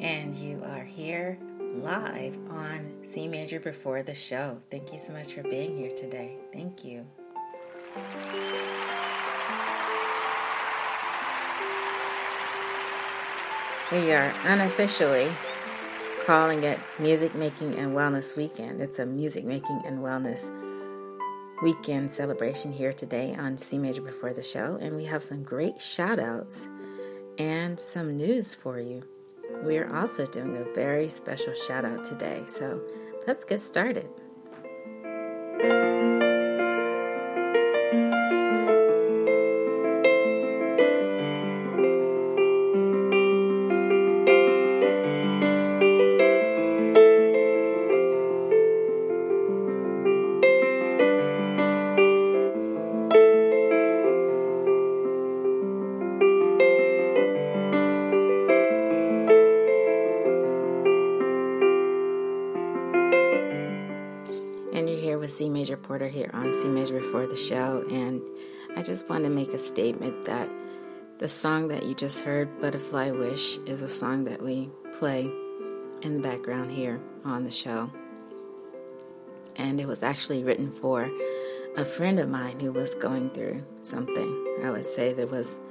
and you are here live on CMajor before the show. Thank you so much for being here today. Thank you. We are unofficially calling it Music Making and Wellness Weekend. It's a Music Making and Wellness Weekend celebration here today on CMajor before the show, and we have some great shout-outs and some news for you. We are also doing a very special shout-out today, so let's get started. CMajor Porter here on CMajor before the show, and I just want to make a statement that the song that you just heard, Butterfly Wish, is a song that we play in the background here on the show, and it was actually written for a friend of mine who was going through something. I would say there was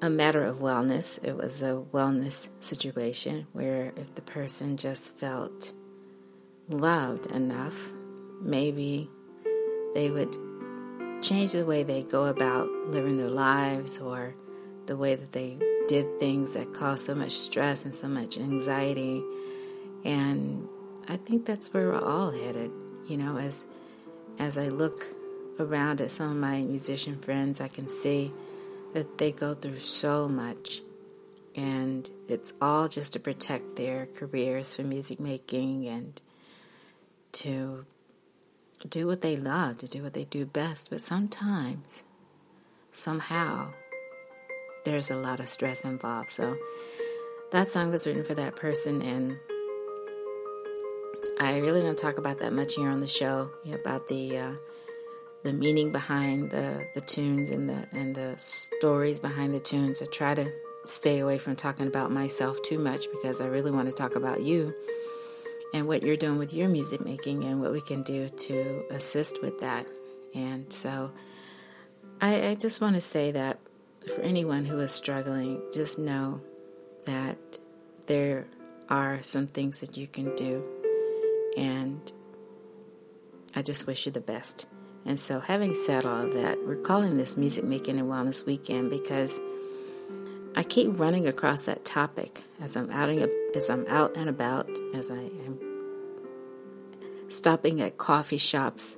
a matter of wellness. It was a wellness situation where if the person just felt loved enough, maybe they would change the way they go about living their lives, or the way that they did things that caused so much stress and so much anxiety. And I think that's where we're all headed. You know, as I look around at some of my musician friends, I can see that they go through so much, and it's all just to protect their careers for music making and to do what they love, to do what they do best. But sometimes, somehow, there's a lot of stress involved. So that song was written for that person, and I really don't talk about that much here on the show, about the meaning behind the tunes and the stories behind the tunes. I try to stay away from talking about myself too much, because I really want to talk about you and what you're doing with your music making and what we can do to assist with that. And so I just want to say that for anyone who is struggling, just know that there are some things that you can do, and I just wish you the best. And so having said all of that, we're calling this Music Making and Wellness Weekend because I keep running across that topic as I'm out and about, as I am stopping at coffee shops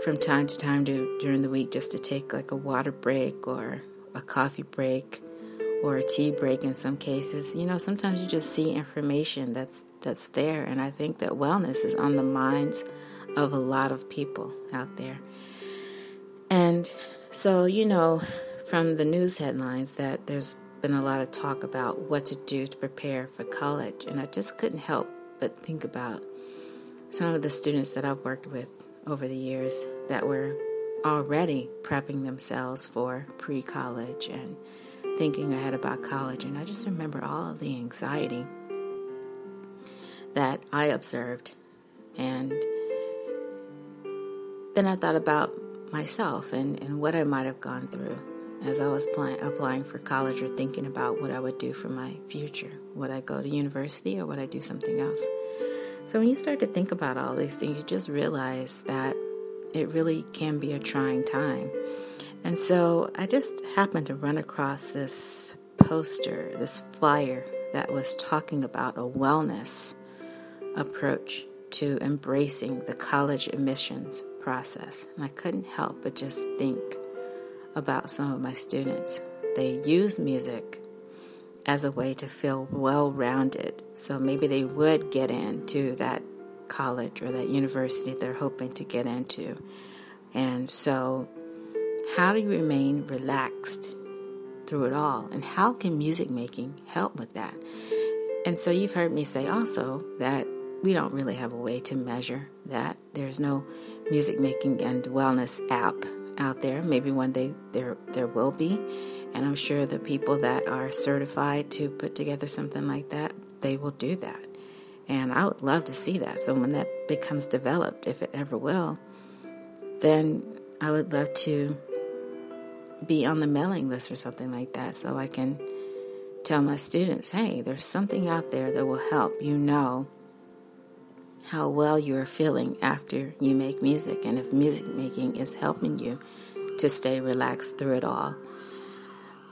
from time to time during the week, just to take like a water break or a coffee break or a tea break in some cases. You know, sometimes you just see information that's there, and I think that wellness is on the minds of a lot of people out there. And so, you know, from the news headlines, that there's been a lot of talk about what to do to prepare for college, and I just couldn't help but think about some of the students that I've worked with over the years that were already prepping themselves for pre-college and thinking ahead about college, and I just remember all of the anxiety that I observed. And then I thought about myself and what I might have gone through as I was applying for college, or thinking about what I would do for my future. Would I go to university, or would I do something else? So when you start to think about all these things, you just realize that it really can be a trying time. And so I just happened to run across this poster, this flyer that was talking about a wellness approach to embracing the college admissions process. And I couldn't help but just think about some of my students. They use music as a way to feel well-rounded. So maybe they would get into that college or that university they're hoping to get into. And so how do you remain relaxed through it all? And how can music making help with that? And so you've heard me say also that we don't really have a way to measure that. There's no music making and wellness app out there. Maybe one day there will be. And I'm sure the people that are certified to put together something like that, they will do that. And I would love to see that. So when that becomes developed, if it ever will, then I would love to be on the mailing list or something like that, so I can tell my students, hey, there's something out there that will help you know how well you are feeling after you make music, and if music making is helping you to stay relaxed through it all.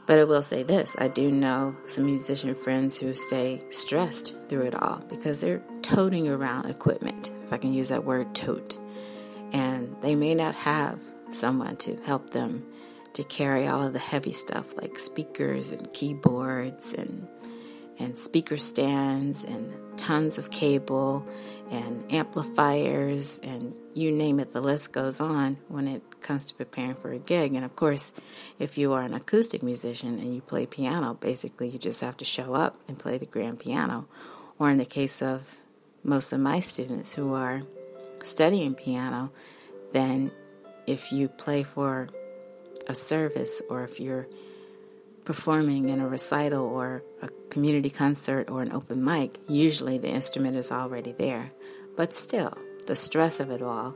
But I will say this, I do know some musician friends who stay stressed through it all because they're toting around equipment, if I can use that word, tote. And they may not have someone to help them to carry all of the heavy stuff like speakers and keyboards and speaker stands and tons of cable and amplifiers and you name it, the list goes on when it comes to preparing for a gig. And of course, if you are an acoustic musician and you play piano, basically you just have to show up and play the grand piano. Or in the case of most of my students who are studying piano, then if you play for a service or if you're performing in a recital or a community concert or an open mic, usually the instrument is already there. But still, the stress of it all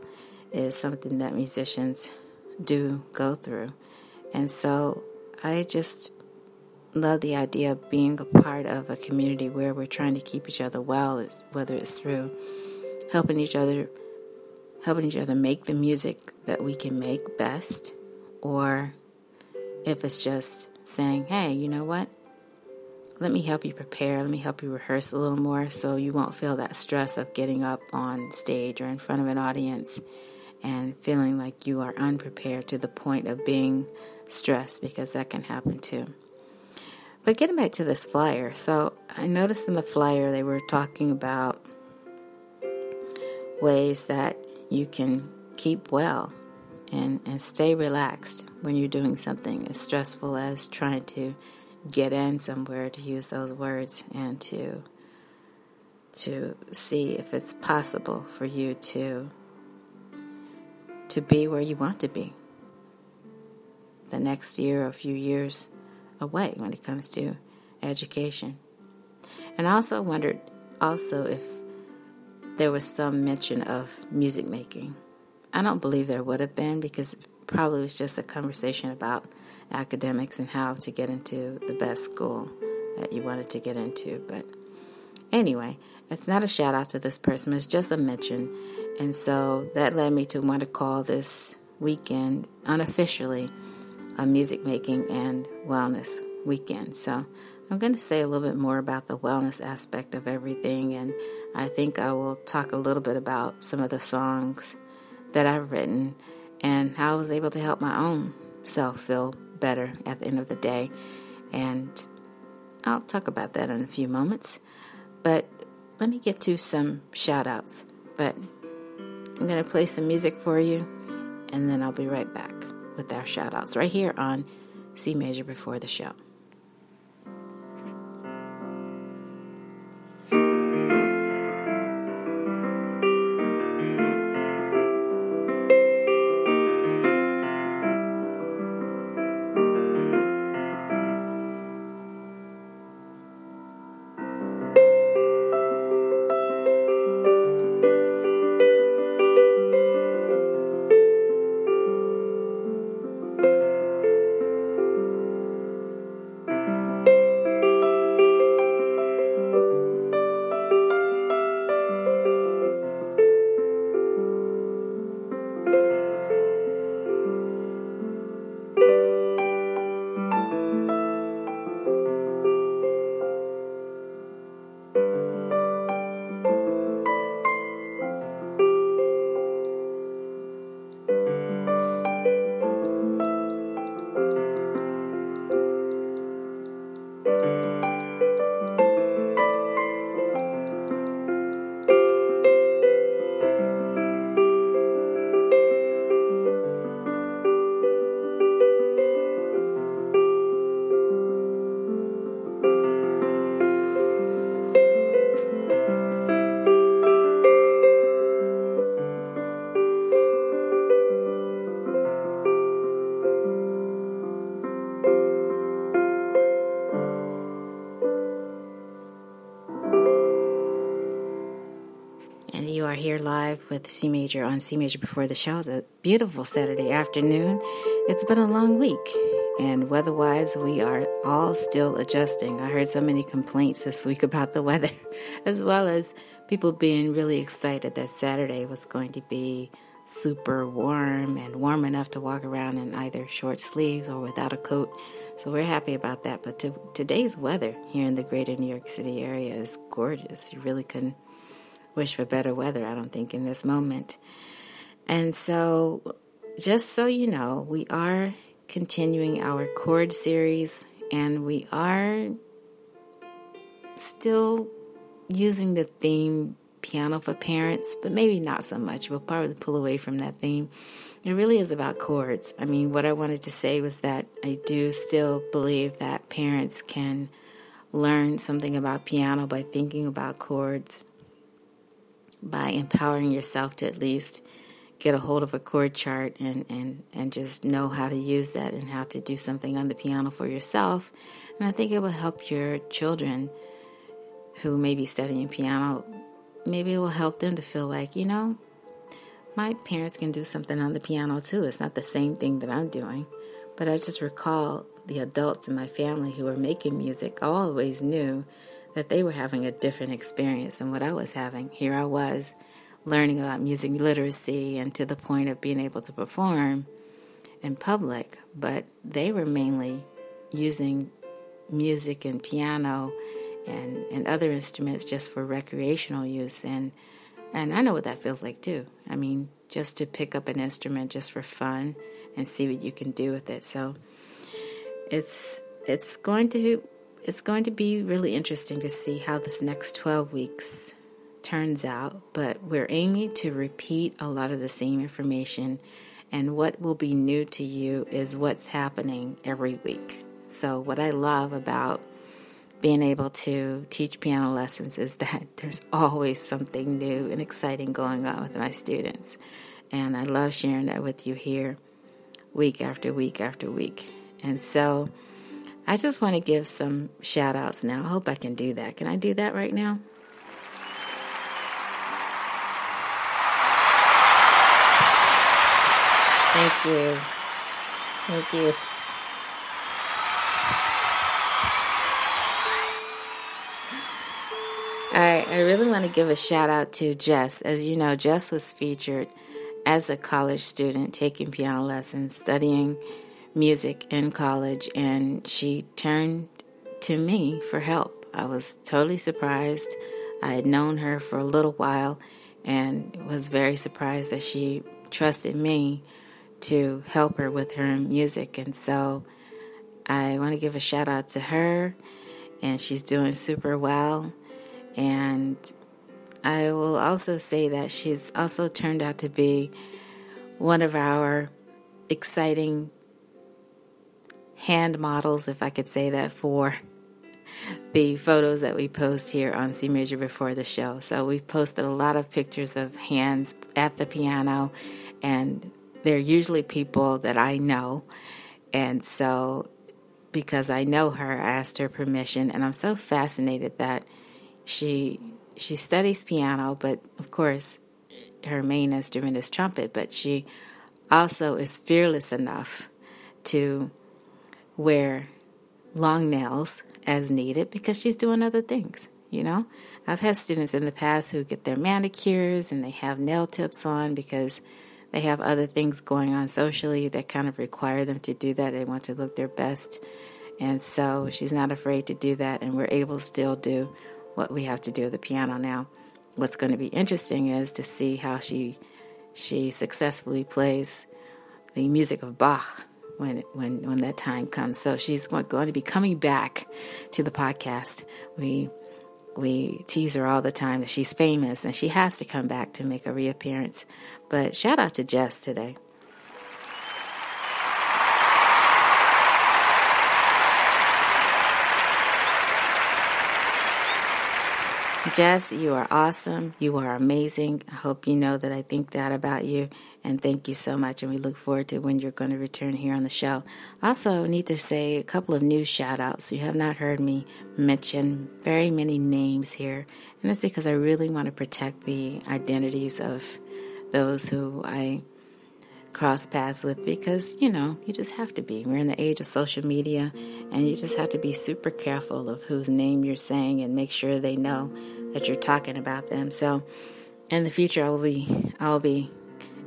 is something that musicians do go through. And so I just love the idea of being a part of a community where we're trying to keep each other well, whether it's through helping each other make the music that we can make best, or if it's just saying, hey, you know what? Let me help you prepare. Let me help you rehearse a little more so you won't feel that stress of getting up on stage or in front of an audience and feeling like you are unprepared to the point of being stressed, because that can happen too. But getting back to this flyer, so I noticed in the flyer they were talking about ways that you can keep well and stay relaxed when you're doing something as stressful as trying to get in somewhere, to use those words, and to see if it's possible for you to be where you want to be the next year or a few years away when it comes to education. And I also wondered if there was some mention of music making. I don't believe there would have been, because it probably was just a conversation about academics and how to get into the best school that you wanted to get into. But anyway, it's not a shout out to this person, it's just a mention. And so that led me to want to call this weekend unofficially a music making and wellness weekend. So I'm going to say a little bit more about the wellness aspect of everything, and I think I will talk a little bit about some of the songs that I've written and how I was able to help my own self feel better at the end of the day. And I'll talk about that in a few moments. But let me get to some shout outs. But I'm going to play some music for you, and then I'll be right back with our shout outs right here on CMajor Before the Show. you are here live with CMajor on CMajor Before the Show. It's a beautiful Saturday afternoon. It's been a long week, and weather-wise, we are all still adjusting. I heard so many complaints this week about the weather, as well as people being really excited that Saturday was going to be super warm and warm enough to walk around in either short sleeves or without a coat. So we're happy about that. But today's weather here in the greater New York City area is gorgeous. You really couldn't wish for better weather, I don't think, in this moment. And so, just so you know, we are continuing our chord series, and we are still using the theme piano for parents, but maybe not so much. We'll probably pull away from that theme. It really is about chords. I mean, what I wanted to say was that I do still believe that parents can learn something about piano by thinking about chords, by empowering yourself to at least get a hold of a chord chart and just know how to use that and how to do something on the piano for yourself. And I think it will help your children who may be studying piano. Maybe it will help them to feel like, you know, my parents can do something on the piano too. It's not the same thing that I'm doing. But I just recall the adults in my family who were making music. I always knew that they were having a different experience than what I was having. Here I was learning about music literacy and to the point of being able to perform in public. But they were mainly using music and piano and other instruments just for recreational use, and I know what that feels like too. I mean, just to pick up an instrument just for fun and see what you can do with it. So it's going to be really interesting to see how this next 12 weeks turns out, but we're aiming to repeat a lot of the same information, and what will be new to you is what's happening every week. So what I love about being able to teach piano lessons is that there's always something new and exciting going on with my students. And I love sharing that with you here week after week after week. And so I just want to give some shout outs now. I hope I can do that. Can I do that right now? Thank you. Thank you. I really want to give a shout out to Jess. As you know, Jess was featured as a college student taking piano lessons, studying music in college, and she turned to me for help. I was totally surprised. I had known her for a little while and was very surprised that she trusted me to help her with her music. And so I want to give a shout out to her, and she's doing super well. And I will also say that she's also turned out to be one of our exciting hand models, if I could say that, for the photos that we post here on CMajor Before the Show. So we've posted a lot of pictures of hands at the piano, and they're usually people that I know. And so because I know her, I asked her permission, and I'm so fascinated that she studies piano, but of course her main instrument is trumpet, but she also is fearless enough to wear long nails as needed because she's doing other things, you know. I've had students in the past who get their manicures and they have nail tips on because they have other things going on socially that kind of require them to do that. They want to look their best. And so she's not afraid to do that, and we're able to still do what we have to do with the piano. Now, what's going to be interesting is to see how she successfully plays the music of Bach when that time comes. So she's going to be coming back to the podcast. We tease her all the time that she's famous and she has to come back to make a reappearance. But shout out to Jess today. Jess, you are awesome. You are amazing. I hope you know that I think that about you. And thank you so much. And we look forward to when you're going to return here on the show. Also, need to say a couple of new shout outs. You have not heard me mention very many names here. And that's because I really want to protect the identities of those who I cross paths with, because, you just have to be. We're in the age of social media, and you just have to be super careful of whose name you're saying and make sure they know that you're talking about them. So in the future, I'll be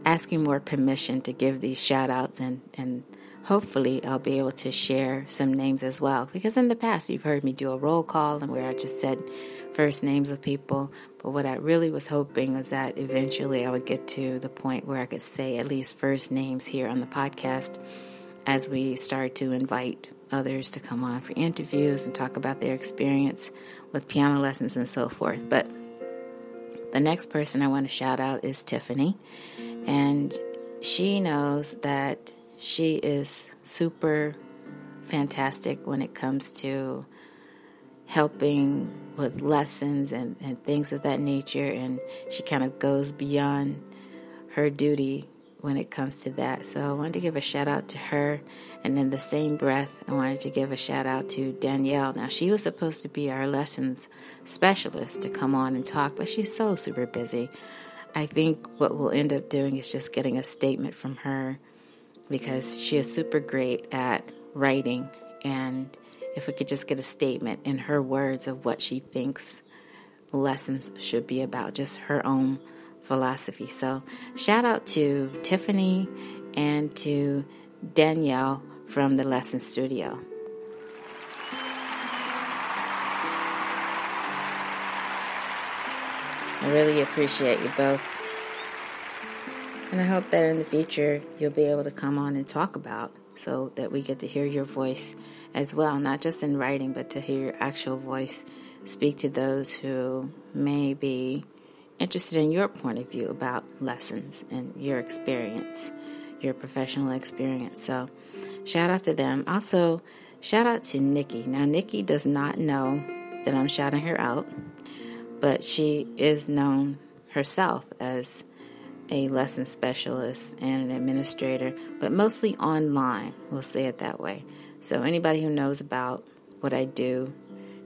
asking more permission to give these shout outs, and hopefully I'll be able to share some names as well, because in the past you've heard me do a roll call and where I just said first names of people, but what I really was hoping was that eventually I would get to the point where I could say at least first names here on the podcast as we start to invite others to come on for interviews and talk about their experience with piano lessons and so forth. But the next person I want to shout out is Tiffany, and she knows that she is super fantastic when it comes to helping with lessons and things of that nature, and she kind of goes beyond her duty when it comes to that. So I wanted to give a shout out to her, and in the same breath I wanted to give a shout out to Danielle. Now, she was supposed to be our lessons specialist to come on and talk, but she's so super busy. I think what we'll end up doing is just getting a statement from her, because she is super great at writing, and if we could just get a statement in her words of what she thinks lessons should be about, just her own philosophy. So shout out to Tiffany and to Danielle from the Lesson Studio. I really appreciate you both. And I hope that in the future you'll be able to come on and talk about, so that we get to hear your voice as well, not just in writing, but to hear your actual voice speak to those who may be interested in your point of view about lessons and your experience, your professional experience. So shout out to them. Also, shout out to Nikki. Now, Nikki does not know that I'm shouting her out, but she is known herself as a lesson specialist and an administrator, but mostly online, we'll say it that way. So anybody who knows about what I do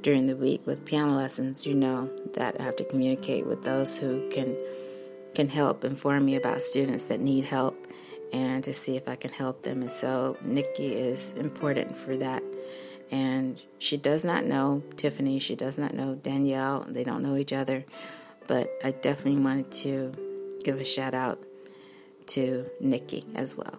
during the week with piano lessons, you know that I have to communicate with those who can help inform me about students that need help, and to see if I can help them. And so Nikki is important for that. And she does not know Tiffany. She does not know Danielle. They don't know each other. But I definitely wanted to give a shout out to Nikki as well.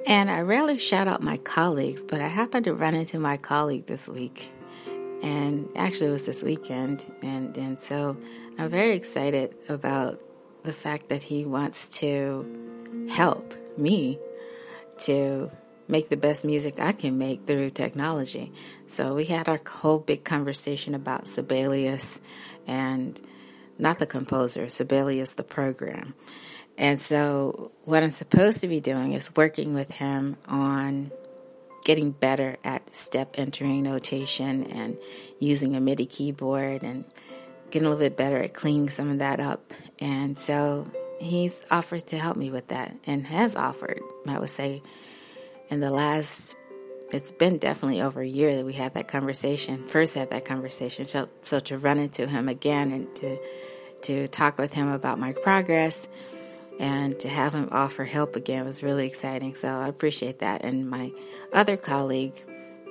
And I rarely shout out my colleagues, but I happened to run into my colleague this week. And actually it was this weekend. And so I'm very excited about the fact that he wants to help me to make the best music I can make through technology. So we had our whole big conversation about Sibelius, and not the composer, Sibelius the program. And so what I'm supposed to be doing is working with him on getting better at step entering notation and using a MIDI keyboard, and getting a little bit better at cleaning some of that up. And so he's offered to help me with that, and has offered, I would say, in the last, it's been definitely over a year that we had that conversation, first had that conversation. So to run into him again and to talk with him about my progress and to have him offer help again was really exciting. So I appreciate that. And my other colleague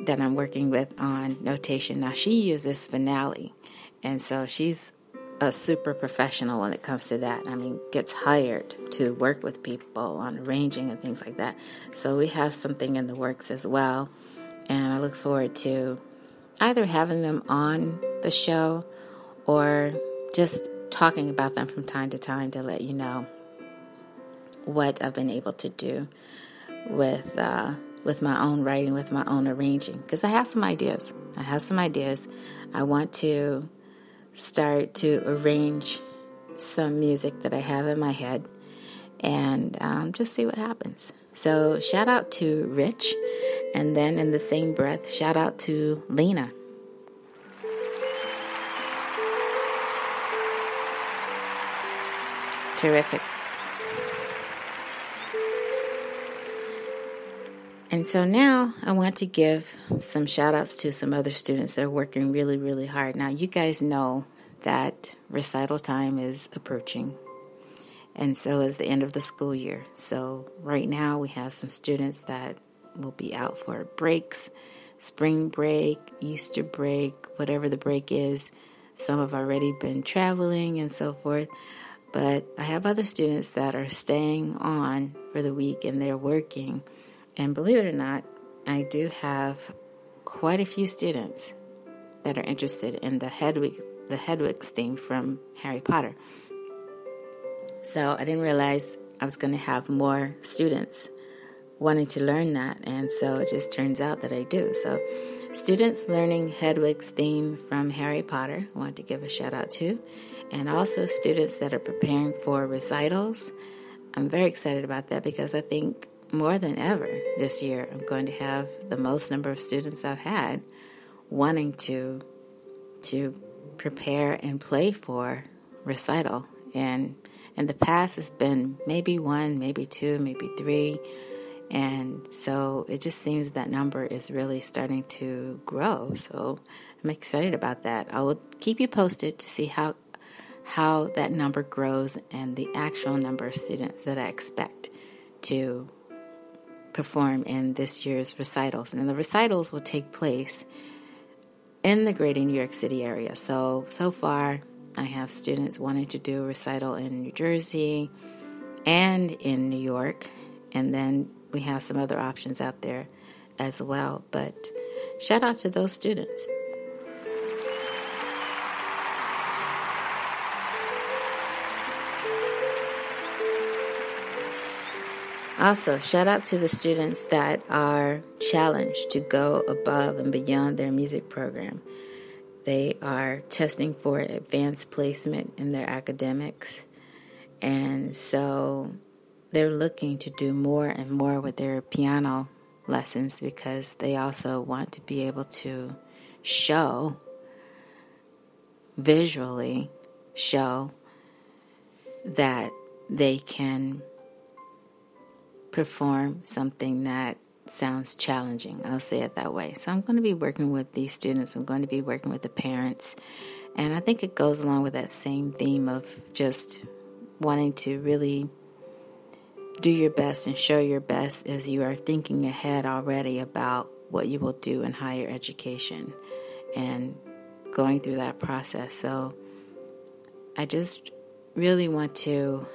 that I'm working with on notation, now she uses Finale, and so she's a super professional when it comes to that. I mean, gets hired to work with people on arranging and things like that. So we have something in the works as well. And I look forward to either having them on the show or just talking about them from time to time to let you know what I've been able to do with my own writing, with my own arranging. Because I have some ideas. I want to start to arrange some music that I have in my head, and just see what happens. So shout out to Rich. And then in the same breath, shout out to Lena. Terrific. And so now I want to give some shout outs to some other students that are working really, really hard. Now, you guys know that recital time is approaching, and so is the end of the school year. So right now we have some students that will be out for breaks, spring break, Easter break, whatever the break is. Some have already been traveling and so forth. But I have other students that are staying on for the week and they're working. And believe it or not, I do have quite a few students that are interested in the Hedwig's theme from Harry Potter. So I didn't realize I was going to have more students wanting to learn that, and so it just turns out that I do. So students learning Hedwig's theme from Harry Potter, I want to give a shout out to, and also students that are preparing for recitals. I'm very excited about that because I think more than ever this year I'm going to have the most number of students I've had wanting to prepare and play for recital. And in the past it's been maybe one, maybe two, maybe three. And so it just seems that number is really starting to grow. So I'm excited about that. I will keep you posted to see how that number grows and the actual number of students that I expect to perform in this year's recitals. And the recitals will take place in the greater New York City area. So far I have students wanting to do a recital in New Jersey and in New York. And then we have some other options out there as well. But shout out to those students. Also, shout out to the students that are challenged to go above and beyond their music program. They are testing for advanced placement in their academics. And so they're looking to do more and more with their piano lessons because they also want to be able to visually show that they can perform something that sounds challenging. I'll say it that way. So I'm going to be working with these students. I'm going to be working with the parents. And I think it goes along with that same theme of just wanting to really do your best and show your best as you are thinking ahead already about what you will do in higher education and going through that process. So I just really want to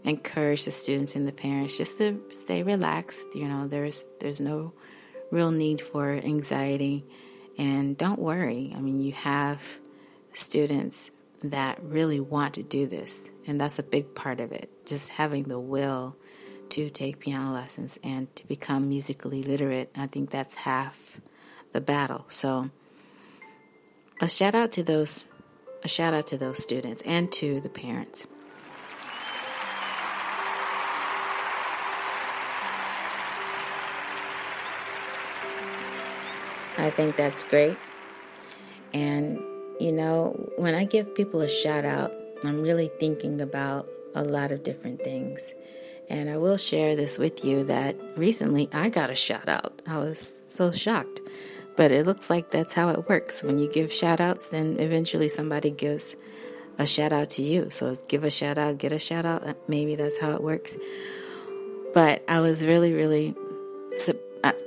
encourage the students and the parents just to stay relaxed. You know, there's no real need for anxiety, and don't worry. I mean, you have students that really want to do this, and that's a big part of it. Just having the will to take piano lessons and to become musically literate. I think that's half the battle. So a shout out to those students and to the parents. I think that's great. And, you know, when I give people a shout out, I'm really thinking about a lot of different things. And I will share this with you that recently I got a shout out. I was so shocked. But it looks like that's how it works. When you give shout outs, then eventually somebody gives a shout out to you. So it's give a shout out, get a shout out. Maybe that's how it works. But I was really, really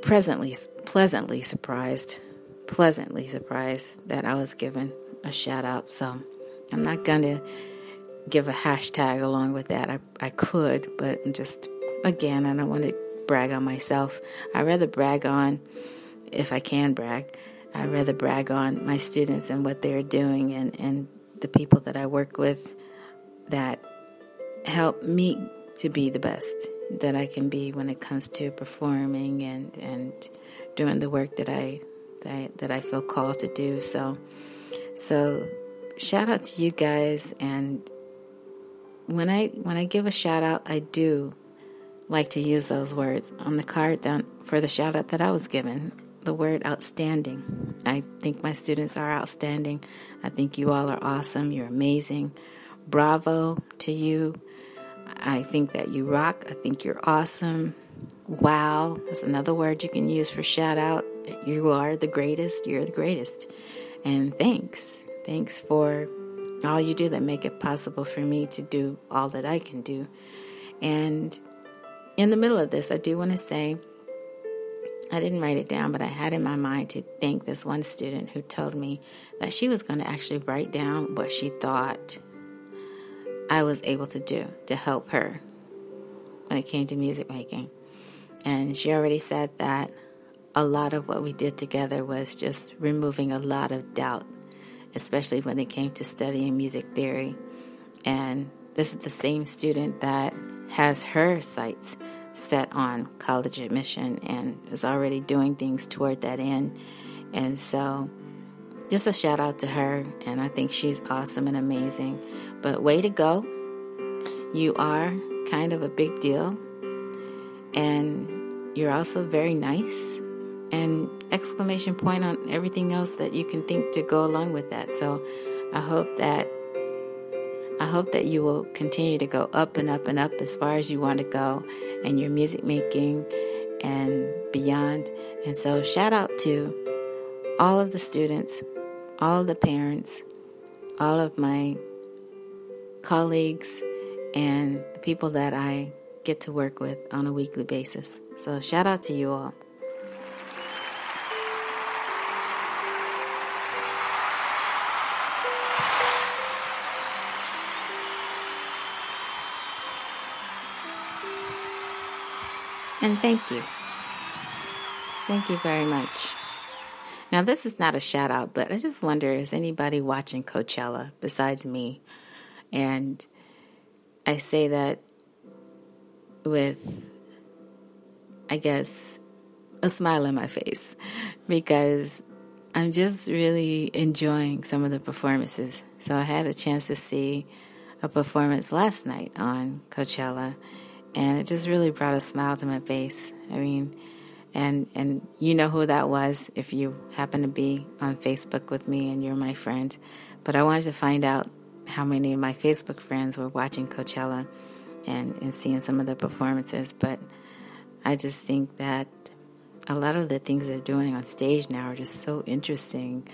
pleasantly surprised that I was given a shout out. So I'm not going to give a hashtag along with that. I could, but just, again, I don't want to brag on myself. I'd rather brag on, if I can brag, I'd rather brag on my students and what they're doing and the people that I work with that help me to be the best that I can be when it comes to performing and doing the work that I feel called to do. So shout out to you guys. And when I give a shout out, I do like to use those words on the card for the shout out that I was given. The word outstanding. I think my students are outstanding. I think you all are awesome. You're amazing. Bravo to you. I think that you rock. I think you're awesome. Wow. That's another word you can use for shout out. You are the greatest. You're the greatest. And thanks. Thanks for all you do that make it possible for me to do all that I can do. And in the middle of this, I do want to say, I didn't write it down, but I had in my mind to thank this one student who told me that she was going to actually write down what she thought I was able to do to help her when it came to music making. And she already said that a lot of what we did together was just removing a lot of doubt, especially when it came to studying music theory. And this is the same student that has her sights set on college admission and is already doing things toward that end. And so just a shout out to her, and I think she's awesome and amazing. But way to go. You are kind of a big deal, and you're also very nice, and exclamation point on everything else that you can think to go along with that. So I hope that you will continue to go up and up and up as far as you want to go in your music making and beyond. And so shout out to all of the students, all of the parents, all of my colleagues, and the people that I get to work with on a weekly basis. So shout out to you all. And thank you. Thank you very much. Now, this is not a shout out, but I just wonder, is anybody watching Coachella besides me? And I say that with, I guess, a smile on my face, because I'm just really enjoying some of the performances. So I had a chance to see a performance last night on Coachella, and it just really brought a smile to my face. I mean, and you know who that was if you happen to be on Facebook with me and you're my friend. But I wanted to find out how many of my Facebook friends were watching Coachella and seeing some of the performances. But I just think that a lot of the things they're doing on stage now are just so interesting.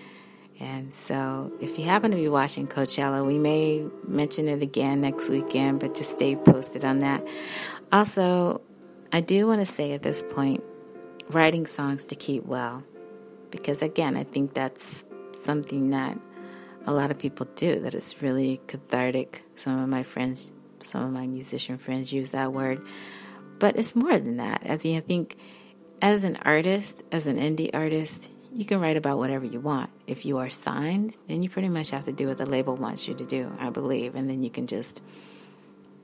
And so if you happen to be watching Coachella, we may mention it again next weekend, but just stay posted on that. Also, I do want to say at this point, writing songs to keep well, because again, I think that's something that a lot of people do, that it's really cathartic. Some of my friends, some of my musician friends use that word, but it's more than that. I think as an artist, as an indie artist, you can write about whatever you want. If you are signed, then you pretty much have to do what the label wants you to do, I believe. And then you can just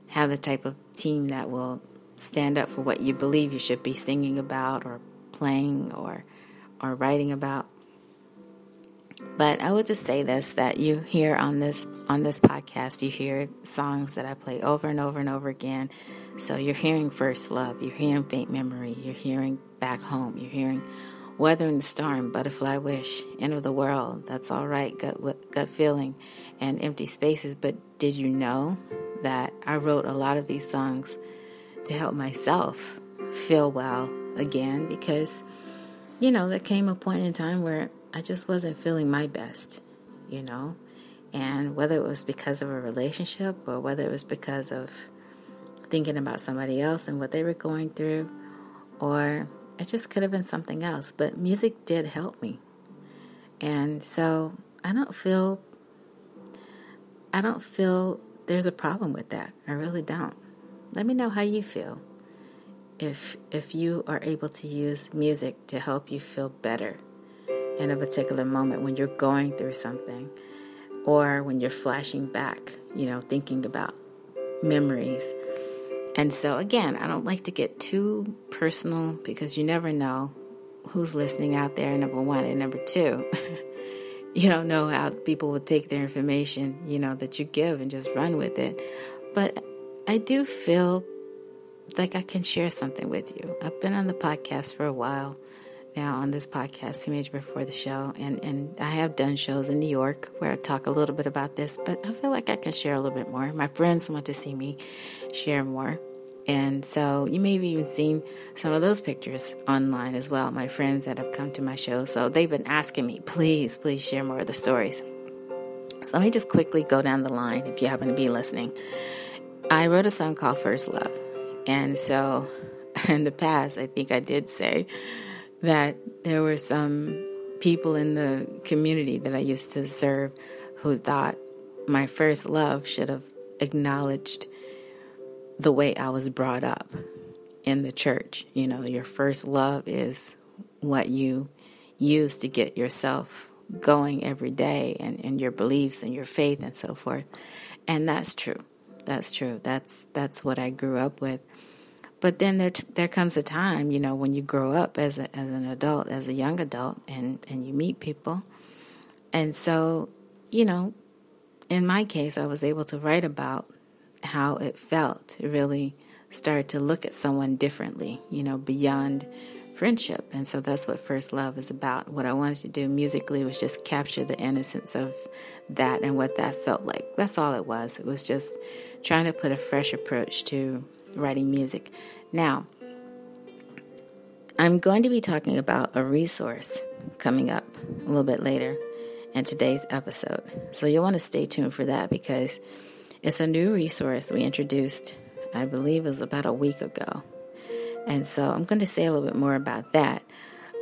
have the type of team that will stand up for what you believe you should be singing about or playing or writing about. But I would just say this, that you hear on this podcast, you hear songs that I play over and over and over again. So you're hearing First Love, you're hearing Faint Memory, you're hearing Back Home, you're hearing Weathering the Storm, Butterfly Wish, End of the World, That's All Right, Gut Feeling, and Empty Spaces. But did you know that I wrote a lot of these songs to help myself feel well again? Because, there came a point in time where I just wasn't feeling my best, and whether it was because of a relationship or whether it was because of thinking about somebody else and what they were going through, or it just could have been something else. But music did help me. And so I don't feel there's a problem with that. I really don't. Let me know how you feel. If you are able to use music to help you feel better in a particular moment when you're going through something, or when you're flashing back, thinking about memories. And so, again, I don't like to get too personal, because you never know who's listening out there, number one. And number two, you don't know how people will take their information, that you give and just run with it. But I do feel like I can share something with you. I've been on the podcast for a while now, on this podcast, CMajor Before the Show, and I have done shows in New York where I talk a little bit about this, but I feel like I can share a little bit more. My friends want to see me share more. And so you may have even seen some of those pictures online as well, my friends that have come to my show. So they've been asking me, please share more of the stories. So let me just quickly go down the line if you happen to be listening. I wrote a song called First Love. And so in the past, I think I did say that there were some people in the community that I used to serve who thought my first love should have acknowledged the way I was brought up in the church. You know, your first love is what you use to get yourself going every day, and your beliefs and your faith and so forth. And that's true. That's true. That's what I grew up with. But then there comes a time, you know, when you grow up as an adult, as a young adult, and you meet people. And so, you know, in my case, I was able to write about how it felt to really start to look at someone differently, you know, beyond friendship. And so that's what First Love is about. What I wanted to do musically was just capture the innocence of that and what that felt like. That's all it was. It was just trying to put a fresh approach to writing music. Now, I'm going to be talking about a resource coming up a little bit later in today's episode. So you'll want to stay tuned for that, because it's a new resource we introduced, I believe it was about a week ago. And so I'm going to say a little bit more about that.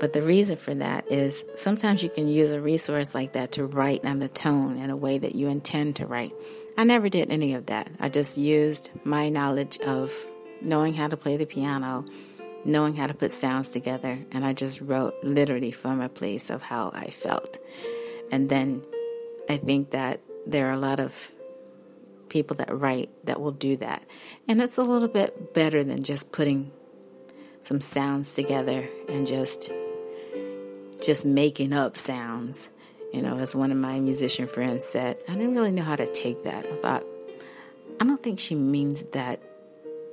But the reason for that is sometimes you can use a resource like that to write on the tone in a way that you intend to write. I never did any of that. I just used my knowledge of knowing how to play the piano, knowing how to put sounds together, and I just wrote literally from a place of how I felt. And then I think that there are a lot of people that write that will do that. And it's a little bit better than just putting some sounds together and just making up sounds. You know, as one of my musician friends said, I didn't really know how to take that. I thought, I don't think she means that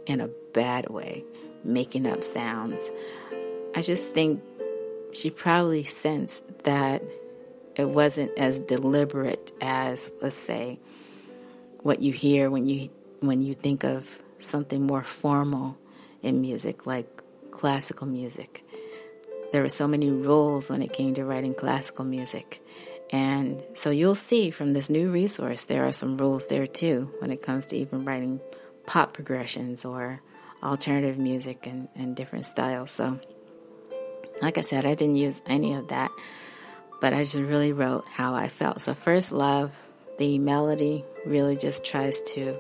in a bad way, making up sounds. I just think she probably sensed that it wasn't as deliberate as, let's say, what you hear when you think of something more formal in music, like classical music. There were so many rules when it came to writing classical music. And so you'll see from this new resource, there are some rules there too when it comes to even writing pop progressions or alternative music and different styles. So like I said, I didn't use any of that, but I just really wrote how I felt. So First Love, the melody really just tries to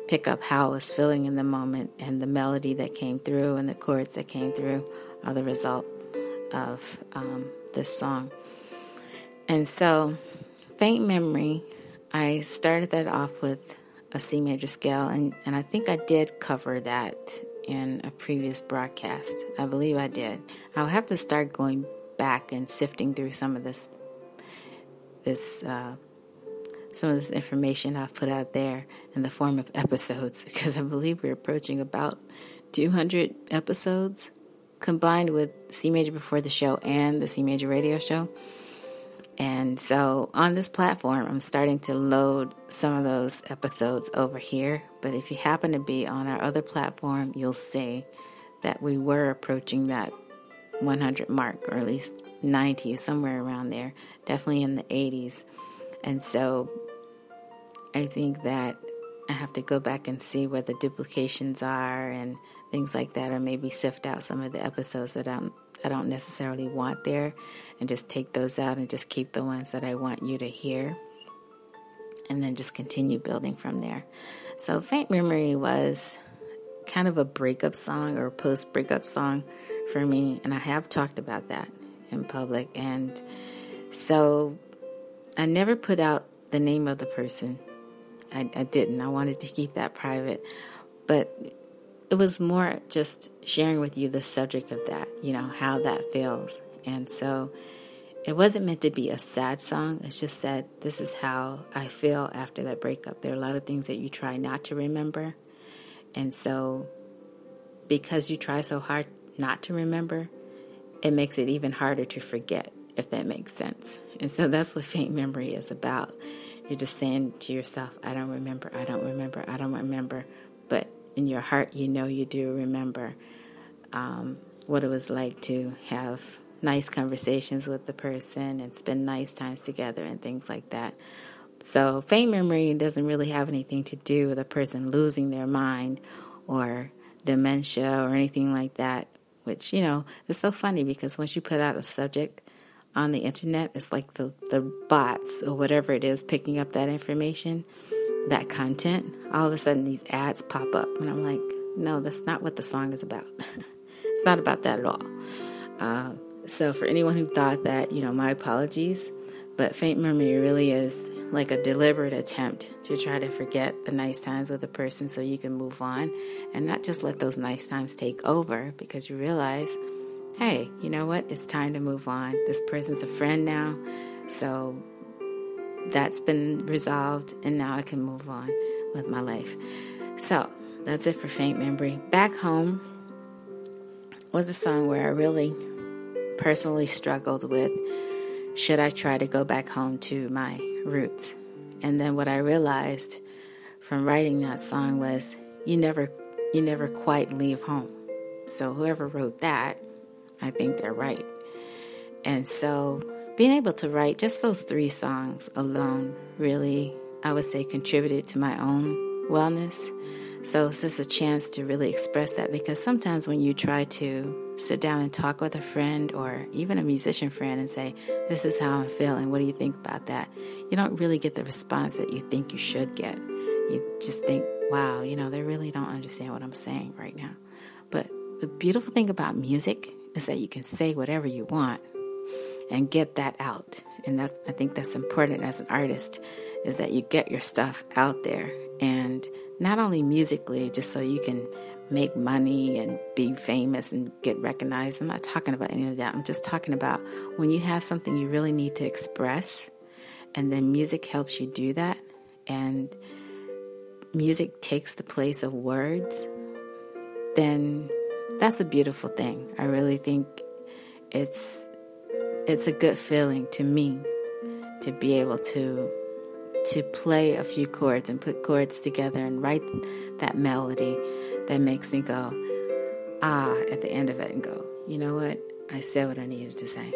pick up how I was feeling in the moment, and the melody that came through and the chords that came through are the result of this song. And so Faint Memory, I started that off with a C major scale, and I think I did cover that in a previous broadcast. I believe I did. I'll have to start going back and sifting through some of this information I've put out there in the form of episodes, because I believe we're approaching about 200 episodes combined with CMajor Before the Show and the CMajor radio show. And so on this platform, I'm starting to load some of those episodes over here. But if you happen to be on our other platform, you'll see that we were approaching that 100 mark, or at least 90, somewhere around there, definitely in the 80s. And so I think that I have to go back and see where the duplications are and things like that, or maybe sift out some of the episodes that I don't necessarily want there, and just take those out and just keep the ones that I want you to hear, and then just continue building from there. So Faint Memory was kind of a breakup song or post-breakup song for me, and I have talked about that in public. And so I never put out the name of the person. I didn't. I wanted to keep that private. But it was more just sharing with you the subject of that, you know, how that feels. And so it wasn't meant to be a sad song. It's just said, this is how I feel after that breakup. There are a lot of things that you try not to remember. And so because you try so hard not to remember, it makes it even harder to forget, if that makes sense. And so that's what faint memory is about. You're just saying to yourself, I don't remember, I don't remember, I don't remember. But in your heart, you know you do remember what it was like to have nice conversations with the person and spend nice times together and things like that. So faint memory doesn't really have anything to do with a person losing their mind or dementia or anything like that, which, it's so funny because once you put out a subject on the internet, it's like the bots or whatever it is picking up that information, that content. All of a sudden these ads pop up and I'm like, no, that's not what the song is about. It's not about that at all. So for anyone who thought that, my apologies, but faint memory really is like a deliberate attempt to try to forget the nice times with a person so you can move on and not just let those nice times take over, because you realize, hey, you know what? It's time to move on. This person's a friend now, so that's been resolved, and now I can move on with my life. So that's it for faint memory. Back Home was a song where I really personally struggled with, should I try to go back home to my roots? And then what I realized from writing that song was, you never quite leave home. So whoever wrote that, I think they're right. And so being able to write just those 3 songs alone really, I would say, contributed to my own wellness. So it's just a chance to really express that, because sometimes when you try to sit down and talk with a friend or even a musician friend and say, this is how I'm feeling, what do you think about that? You don't really get the response that you think you should get. You just think, wow, they really don't understand what I'm saying right now. But the beautiful thing about music is that you can say whatever you want and get that out. And I think that's important as an artist, is that you get your stuff out there, and not only musically, just so you can make money and be famous and get recognized. I'm not talking about any of that. I'm just talking about when you have something you really need to express, and then music helps you do that, and music takes the place of words, then that's a beautiful thing. I really think it's a good feeling to me to be able to play a few chords and put chords together and write that melody that makes me go, at the end of it, and go, you know what? I said what I needed to say.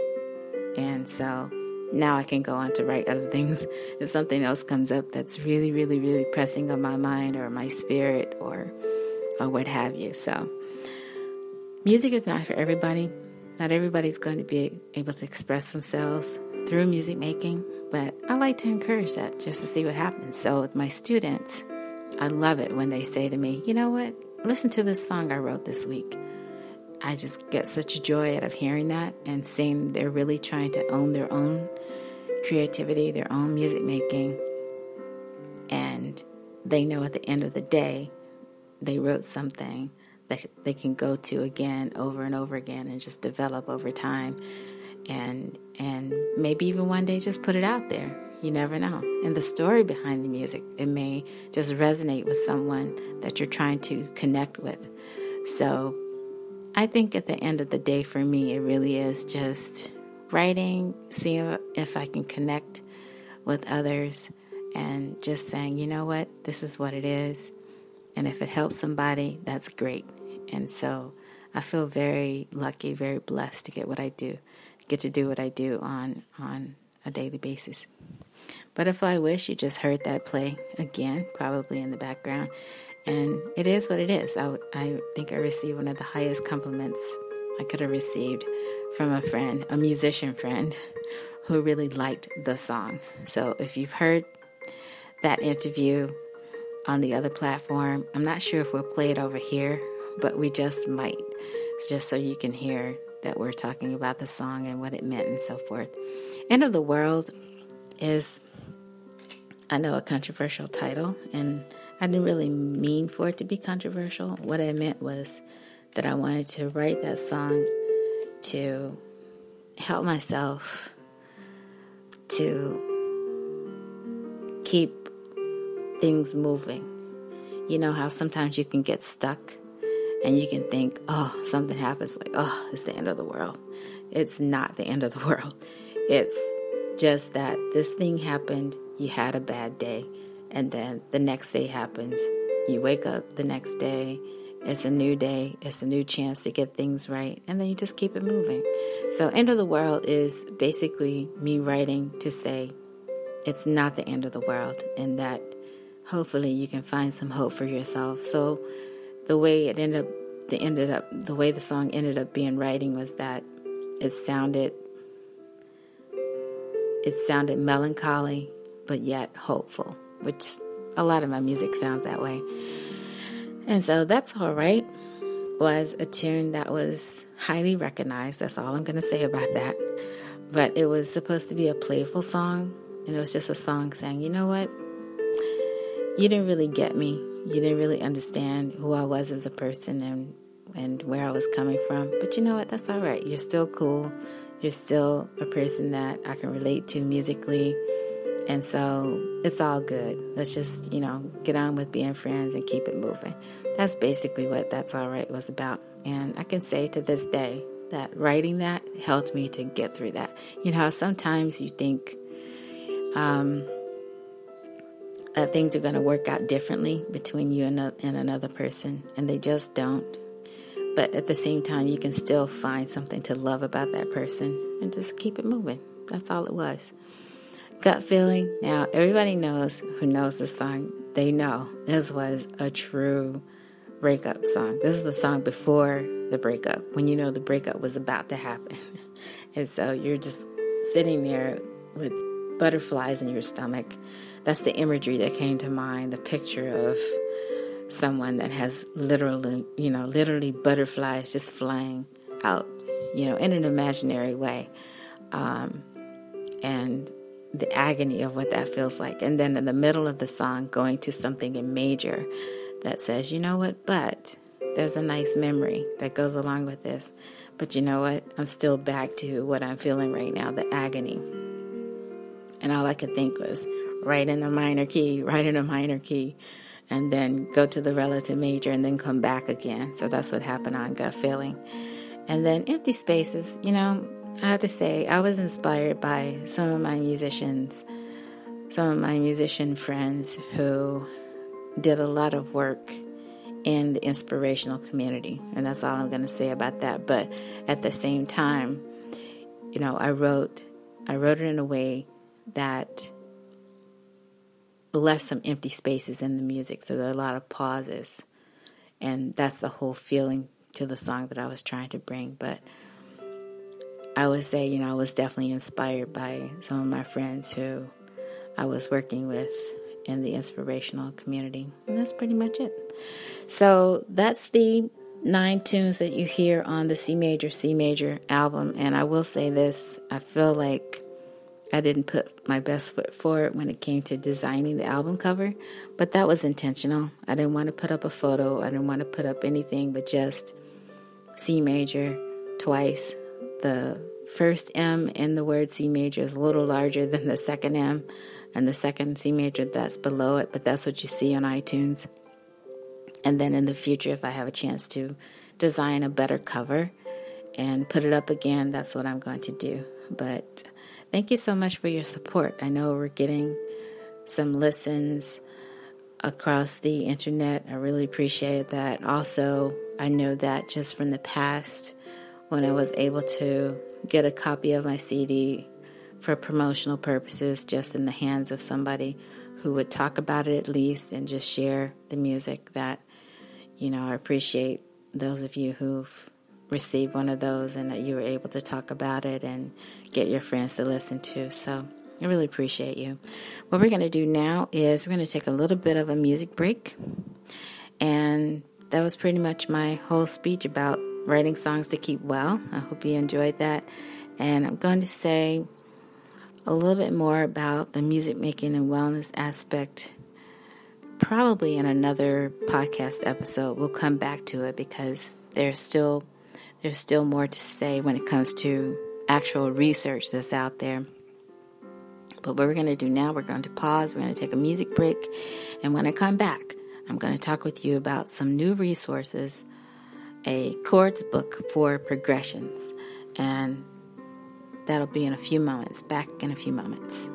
And so now I can go on to write other things if something else comes up that's really, really, really pressing on my mind or my spirit or what have you. So music is not for everybody. Not everybody's going to be able to express themselves through music making, but I like to encourage that just to see what happens. So with my students, I love it when they say to me, you know what, listen to this song I wrote this week. I just get such joy out of hearing that and seeing they're really trying to own their own creativity, their own music making, and they know at the end of the day they wrote something that they can go to again over and over again and just develop over time, and maybe even one day just put it out there. You never know. And the story behind the music, it may just resonate with someone that you're trying to connect with. So I think at the end of the day, for me, it really is just writing, seeing if I can connect with others, and just saying, you know what, this is what it is. And if it helps somebody, that's great. And so I feel very lucky, very blessed to get to do what I do on a daily basis. Butterfly Wish, you just heard that play again, probably in the background. And it is what it is. I think I received one of the highest compliments I could have received from a friend, a musician friend, who really liked the song. So if you've heard that interview on the other platform, I'm not sure if we'll play it over here, but we just might. It's just so you can hear that we're talking about the song and what it meant and so forth. End of the World is, I know, a controversial title, and I didn't really mean for it to be controversial. What I meant was that I wanted to write that song to help myself to keep things moving. You know how sometimes you can get stuck and you can think, oh, something happens, like, oh, it's the end of the world. It's not the end of the world. It's just that this thing happened, you had a bad day, and then the next day happens. You wake up the next day, it's a new day, it's a new chance to get things right, and then you just keep it moving. So end of the world is basically me writing to say it's not the end of the world, and that hopefully you can find some hope for yourself. So the way the way the song ended up being writing was that it sounded melancholy, but yet hopeful, which a lot of my music sounds that way. And so That's All Right was a tune that was highly recognized. That's all I'm going to say about that. But it was supposed to be a playful song, and it was just a song saying, you know what? You didn't really get me. You didn't really understand who I was as a person and where I was coming from. But you know what? That's all right. You're still cool. You're still a person that I can relate to musically. And so it's all good. Let's just, get on with being friends and keep it moving. That's basically what That's All Right was about. And I can say to this day that writing that helped me to get through that. Sometimes you think that things are going to work out differently between you and another person, and they just don't. But at the same time, you can still find something to love about that person and just keep it moving. That's all it was. Gut feeling. Now, everybody who knows this song, they know this was a true breakup song. This is the song before the breakup, when you know the breakup was about to happen. And so you're just sitting there with butterflies in your stomach. That's the imagery that came to mind, the picture of someone that has literally butterflies just flying out, in an imaginary way. And the agony of what that feels like. And then in the middle of the song, going to something in major that says, you know what, but there's a nice memory that goes along with this. But you know what, I'm still back to what I'm feeling right now, the agony. And all I could think was, write in a minor key, and then go to the relative major and then come back again. So that's what happened on Gut Feeling. And then Empty Spaces, I have to say, I was inspired by some of my musician friends who did a lot of work in the inspirational community. And that's all I'm going to say about that. But at the same time, I wrote it in a way that left some empty spaces in the music. So there are a lot of pauses. And that's the whole feeling to the song that I was trying to bring. But I would say, I was definitely inspired by some of my friends who I was working with in the inspirational community. And that's pretty much it. So that's the 9 tunes that you hear on the CMajor album. And I will say this, I feel like I didn't put my best foot forward when it came to designing the album cover, but that was intentional. I didn't want to put up a photo. I didn't want to put up anything but just C major twice. The first M in the word C major is a little larger than the second M, and the second C major that's below it, but that's what you see on iTunes. And then in the future, if I have a chance to design a better cover and put it up again, that's what I'm going to do. But thank you so much for your support. I know we're getting some listens across the internet. I really appreciate that. Also, I know that just from the past, when I was able to get a copy of my CD for promotional purposes, just in the hands of somebody who would talk about it at least and just share the music, that, I appreciate those of you who've received one of those and that you were able to talk about it and get your friends to listen to. So I really appreciate you. What we're going to do now is we're going to take a little bit of a music break. And that was pretty much my whole speech about writing songs to keep well. I hope you enjoyed that. And I'm going to say a little bit more about the music making and wellness aspect probably in another podcast episode. We'll come back to it because there's still more to say when it comes to actual research that's out there. But what we're going to do now, we're going to pause, we're going to take a music break, and when I come back, I'm going to talk with you about some new resources a chords book for progressions, and that'll be in a few moments. Back in a few moments.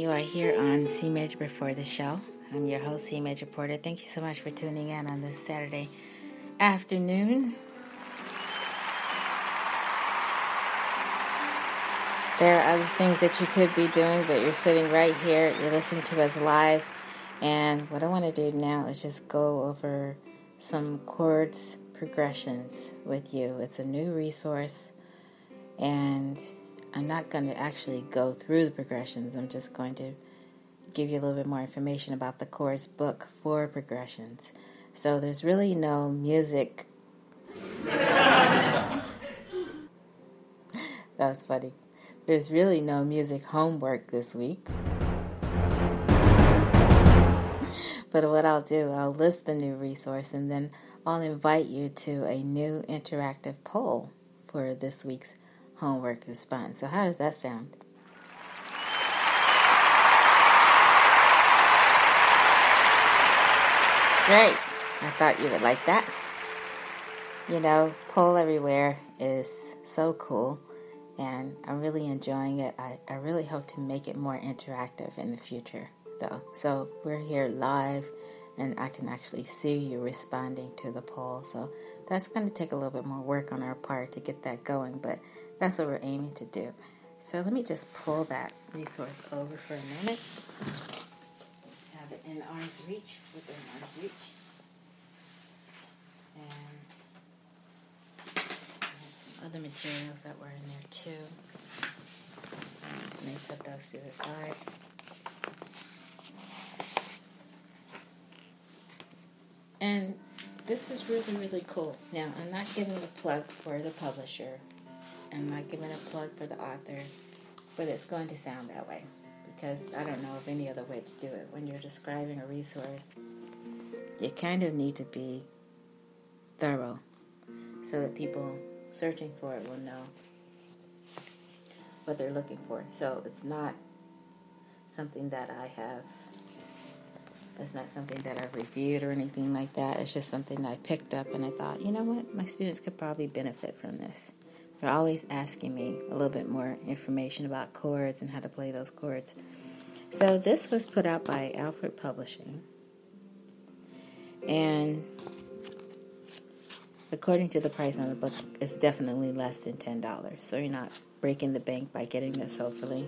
you are here on CMajor Before the Show. I'm your host, CMajor Porter. Thank you so much for tuning in on this Saturday afternoon. There are other things that you could be doing, but you're sitting right here. You're listening to us live. And what I want to do now is just go over some chords progressions with you. It's a new resource, and I'm not going to actually go through the progressions. I'm just going to give you a little bit more information about the chords book for progressions. So there's really no music. That was funny. There's really no music homework this week. But what I'll do, I'll list the new resource, and then I'll invite you to a new interactive poll for this week's homework response. So how does that sound? Great. I thought you would like that. You know, Poll Everywhere is so cool, and I'm really enjoying it. I really hope to make it more interactive in the future, though. So we're here live, and I can actually see you responding to the poll. So that's going to take a little bit more work on our part to get that going, but that's what we're aiming to do. So let me just pull that resource over for a minute. Let's have it in arm's reach, within arm's reach. And some other materials that were in there too. Let me put those to the side. And this is really, really cool. Now, I'm not giving a plug for the publisher. I'm not giving a plug for the author. But it's going to sound that way, because I don't know of any other way to do it. When you're describing a resource, you kind of need to be thorough so that people searching for it will know what they're looking for. So it's not something that it's not something that I've reviewed or anything like that. It's just something that I picked up, and I thought, you know what, my students could probably benefit from this. They're always asking me a little bit more information about chords and how to play those chords. So this was put out by Alfred Publishing. And according to the price on the book, it's definitely less than $10. So you're not breaking the bank by getting this, hopefully.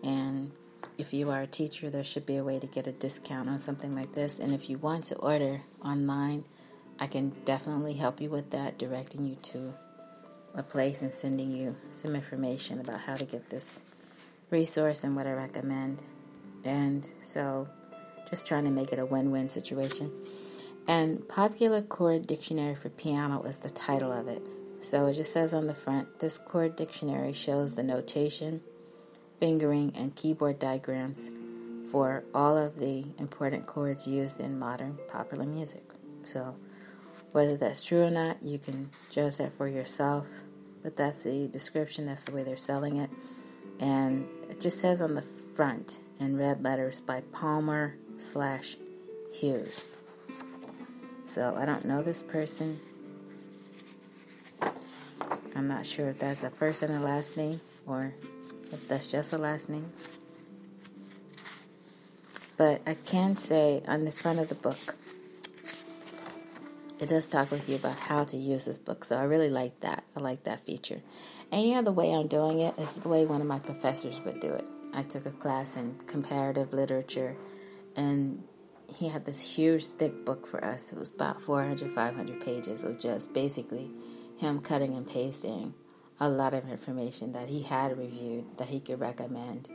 And if you are a teacher, there should be a way to get a discount on something like this. And if you want to order online, I can definitely help you with that, directing you to a place and sending you some information about how to get this resource and what I recommend. And so just trying to make it a win-win situation. And Popular Chord Dictionary for Piano is the title of it. So it just says on the front, this chord dictionary shows the notation, fingering, and keyboard diagrams for all of the important chords used in modern popular music. So whether that's true or not, you can judge that for yourself. But that's the description. That's the way they're selling it. And it just says on the front in red letters by Palmer/Hughes. So I don't know this person. I'm not sure if that's a first and a last name or if that's just a last name. But I can say on the front of the book, it does talk with you about how to use this book. So I really like that. I like that feature. And you know, the way I'm doing it is the way one of my professors would do it. I took a class in comparative literature, and he had this huge, thick book for us. It was about 400, 500 pages of just basically him cutting and pasting a lot of information that he had reviewed that he could recommend,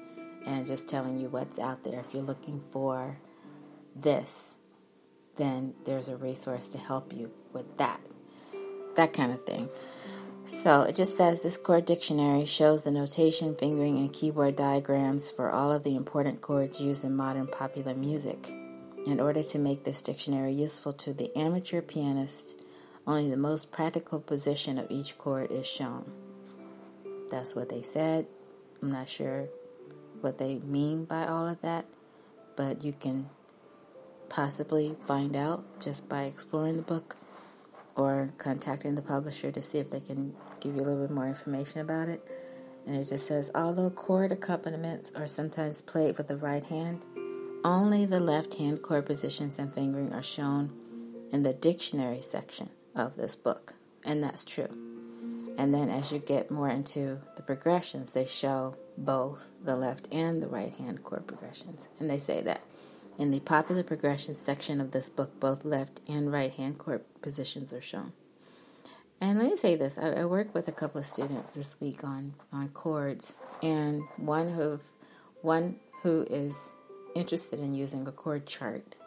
and just telling you what's out there. If you're looking for this, then there's a resource to help you with that kind of thing. So it just says this chord dictionary shows the notation, fingering, and keyboard diagrams for all of the important chords used in modern popular music. In order to make this dictionary useful to the amateur pianist, only the most practical position of each chord is shown. That's what they said. I'm not sure what they mean by all of that, but you can possibly find out just by exploring the book or contacting the publisher to see if they can give you a little bit more information about it. And it just says, although chord accompaniments are sometimes played with the right hand, only the left hand chord positions and fingering are shown in the dictionary section of this book. And that's true. And then as you get more into the progressions, they show both the left and the right hand chord progressions. And they say that in the popular progressions section of this book, both left and right hand chord positions are shown. And let me say this, I worked with a couple of students this week on chords, and one who is interested in using a chord chart.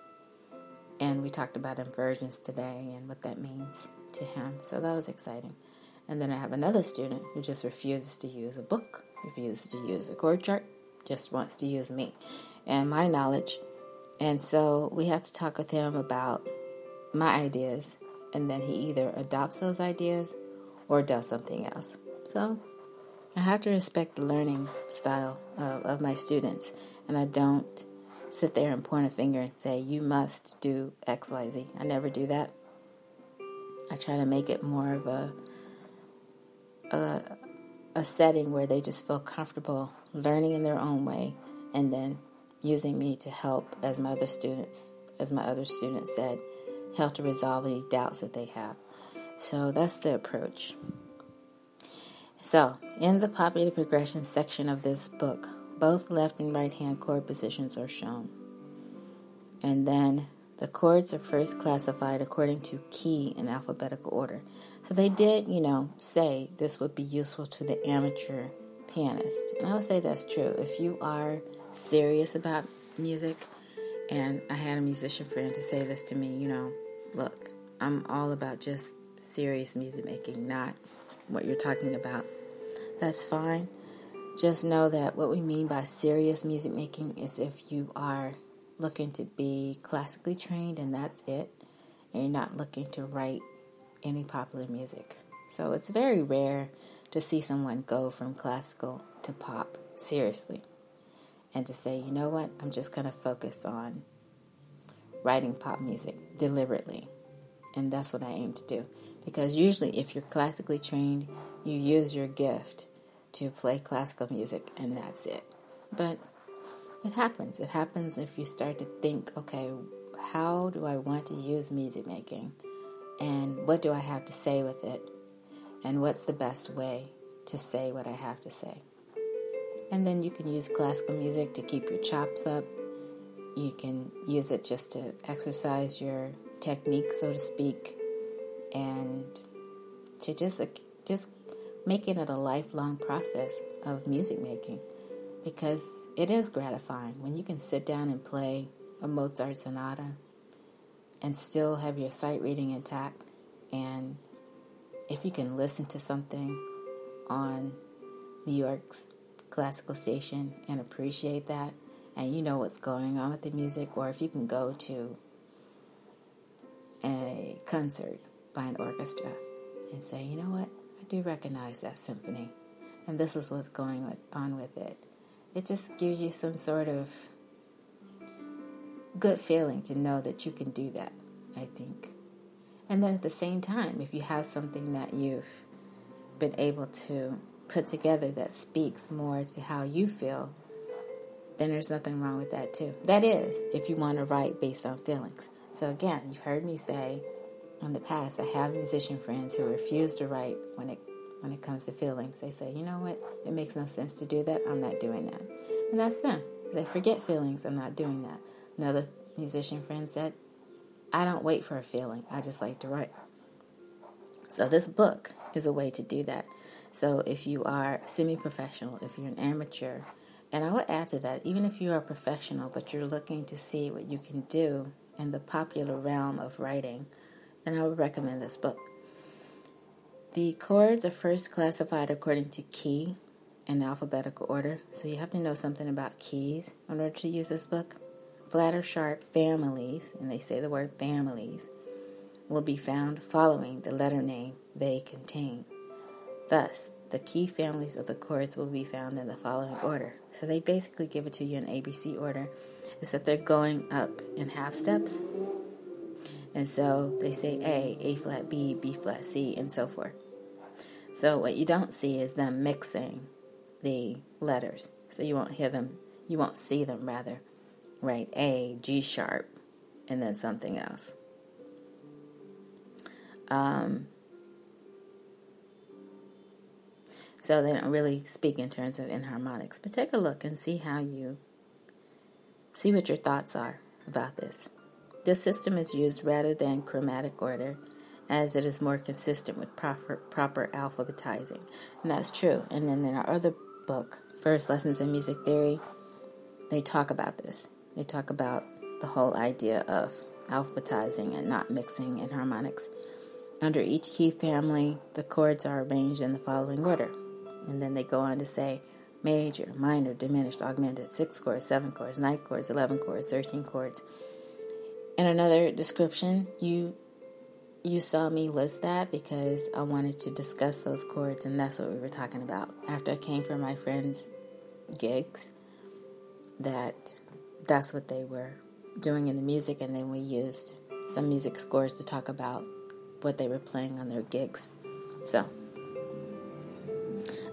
And we talked about inversions today and what that means to him. So that was exciting. And then I have another student who just refuses to use a book, refuses to use a chord chart, just wants to use me and my knowledge. And so we have to talk with him about my ideas, and then he either adopts those ideas or does something else. So I have to respect the learning style of my students, and I don't sit there and point a finger and say, you must do X, Y, Z. I never do that. I try to make it more of a setting where they just feel comfortable learning in their own way, and then using me to help, as my other students said, help to resolve any doubts that they have. So that's the approach. So in the popular progression section of this book, both left and right hand chord positions are shown. And then the chords are first classified according to key in alphabetical order. So they did, say this would be useful to the amateur pianist. And I would say that's true. If you are serious about music, and I had a musician friend to say this to me, look, I'm all about just serious music making, not what you're talking about. That's fine. Just know that what we mean by serious music making is if you are looking to be classically trained and that's it, and you're not looking to write any popular music. So it's very rare to see someone go from classical to pop seriously and to say, you know what, I'm just going to focus on writing pop music deliberately. And that's what I aim to do. Because usually if you're classically trained, you use your gift to play classical music and that's it. But it happens. It happens if you start to think, okay, how do I want to use music making? And what do I have to say with it? And what's the best way to say what I have to say? And then you can use classical music to keep your chops up. You can use it just to exercise your technique, so to speak, and to just making it a lifelong process of music making, because it is gratifying when you can sit down and play a Mozart sonata and still have your sight reading intact, and if you can listen to something on New York's classical station and appreciate that, and you know what's going on with the music, or if you can go to a concert by an orchestra and say, you know what, I do recognize that symphony, and this is what's going on with it. It just gives you some sort of good feeling to know that you can do that, I think. And then at the same time, if you have something that you've been able to put together that speaks more to how you feel, then there's nothing wrong with that too. That is, if you want to write based on feelings. So again, you've heard me say in the past, I have musician friends who refuse to write when it comes to feelings. They say, you know what, it makes no sense to do that, I'm not doing that. And that's them. They forget feelings, I'm not doing that. Another musician friend said, I don't wait for a feeling, I just like to write. So this book is a way to do that. So if you are semi-professional, if you're an amateur, and I would add to that, even if you are a professional, but you're looking to see what you can do in the popular realm of writing, then I would recommend this book. The chords are first classified according to key in alphabetical order, so you have to know something about keys in order to use this book. Flat or sharp families, and they say the word families, will be found following the letter name they contain. Thus, the key families of the chords will be found in the following order. So they basically give it to you in ABC order, except they're going up in half steps. And so they say A flat B, B flat C, and so forth. So what you don't see is them mixing the letters. So you won't see them rather. Right, A, G sharp, and then something else. So they don't really speak in terms of enharmonics. But take a look and see what your thoughts are about this. This system is used rather than chromatic order, as it is more consistent with proper alphabetizing. And that's true. And then in our other book, First Lessons in Music Theory, they talk about this. They talk about the whole idea of alphabetizing and not mixing enharmonics. Under each key family, the chords are arranged in the following order. And then they go on to say major, minor, diminished, augmented, 6 chords, 7 chords, 9 chords, 11 chords, 13 chords. In another description, you saw me list that because I wanted to discuss those chords, and that's what we were talking about. After I came from my friends' gigs, that's what they were doing in the music, and then we used some music scores to talk about what they were playing on their gigs. So,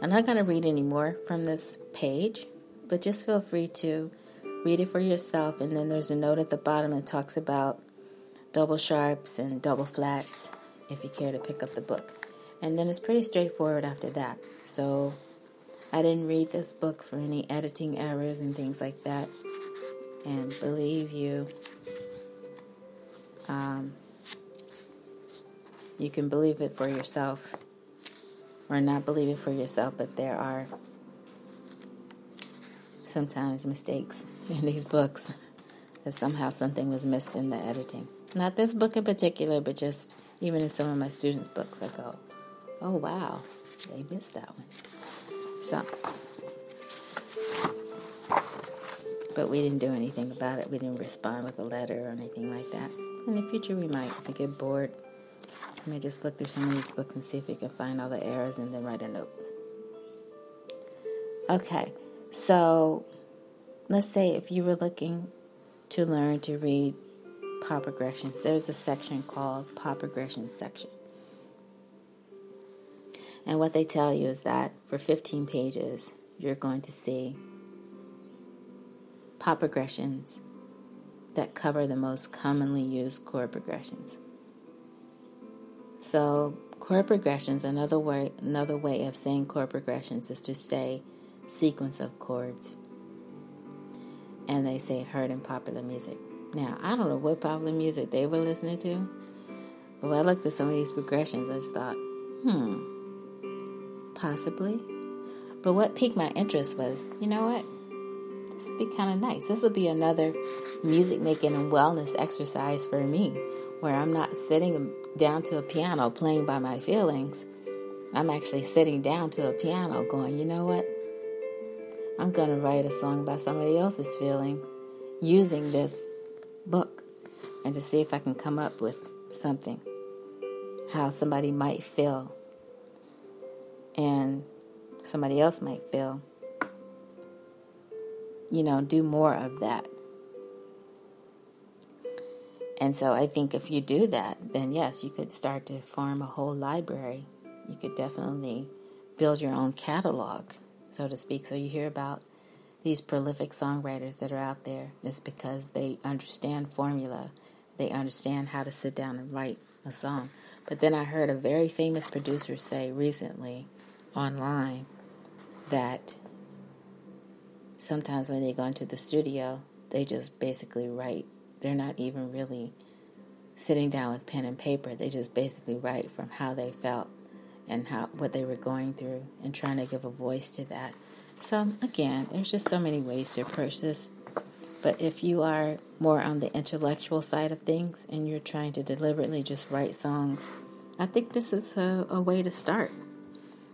I'm not going to read any more from this page, but just feel free to read it for yourself, and then there's a note at the bottom that talks about double sharps and double flats if you care to pick up the book. And then it's pretty straightforward after that. So I didn't read this book for any editing errors and things like that. And believe you, you can believe it for yourself or not believe it for yourself, but there are sometimes mistakes in these books that somehow something was missed in the editing. Not this book in particular, but just even in some of my students' books, I go, oh wow, they missed that one. So, but we didn't do anything about it. We didn't respond with a letter or anything like that. In the future, we might. If we get bored, we may just look through some of these books and see if we can find all the errors and then write a note. Okay, so let's say if you were looking to learn to read pop progressions, there's a section called pop progression section. And what they tell you is that for 15 pages, you're going to see pop progressions that cover the most commonly used chord progressions. So chord progressions, another way of saying chord progressions is to say sequence of chords. And they say heard in popular music. Now, I don't know what popular music they were listening to, but when I looked at some of these progressions, I just thought, possibly. But what piqued my interest was, you know what? This would be kind of nice. This will be another music making and wellness exercise for me, where I'm not sitting down to a piano playing by my feelings. I'm actually sitting down to a piano going, you know what? I'm going to write a song about somebody else's feeling using this book, and to see if I can come up with something, how somebody might feel and somebody else might feel, do more of that. And so I think if you do that, then yes, you could start to form a whole library. You could definitely build your own catalog, so to speak. So you hear about these prolific songwriters that are out there. It's because they understand formula. They understand how to sit down and write a song. But then I heard a very famous producer say recently online that sometimes when they go into the studio, they just basically write. They're not even really sitting down with pen and paper. They just basically write from how they felt and what they were going through and trying to give a voice to that. So, again, there's just so many ways to approach this. But if you are more on the intellectual side of things and you're trying to deliberately just write songs, I think this is a way to start.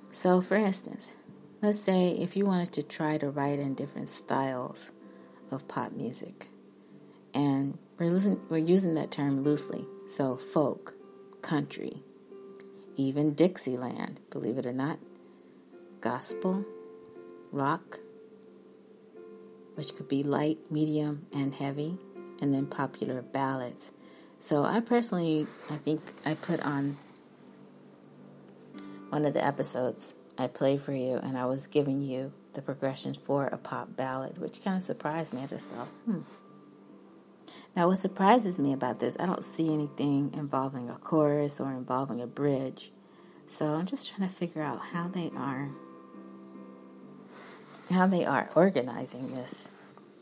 So, for instance, let's say if you wanted to try to write in different styles of pop music, and we're using that term loosely, so folk, country, even Dixieland, believe it or not, gospel, rock, which could be light, medium, and heavy, and then popular ballads. So I think I put on one of the episodes, I played for you, and I was giving you the progression for a pop ballad, which kind of surprised me. I just thought, Now, what surprises me about this, I don't see anything involving a chorus or involving a bridge. So I'm just trying to figure out how they are organizing this.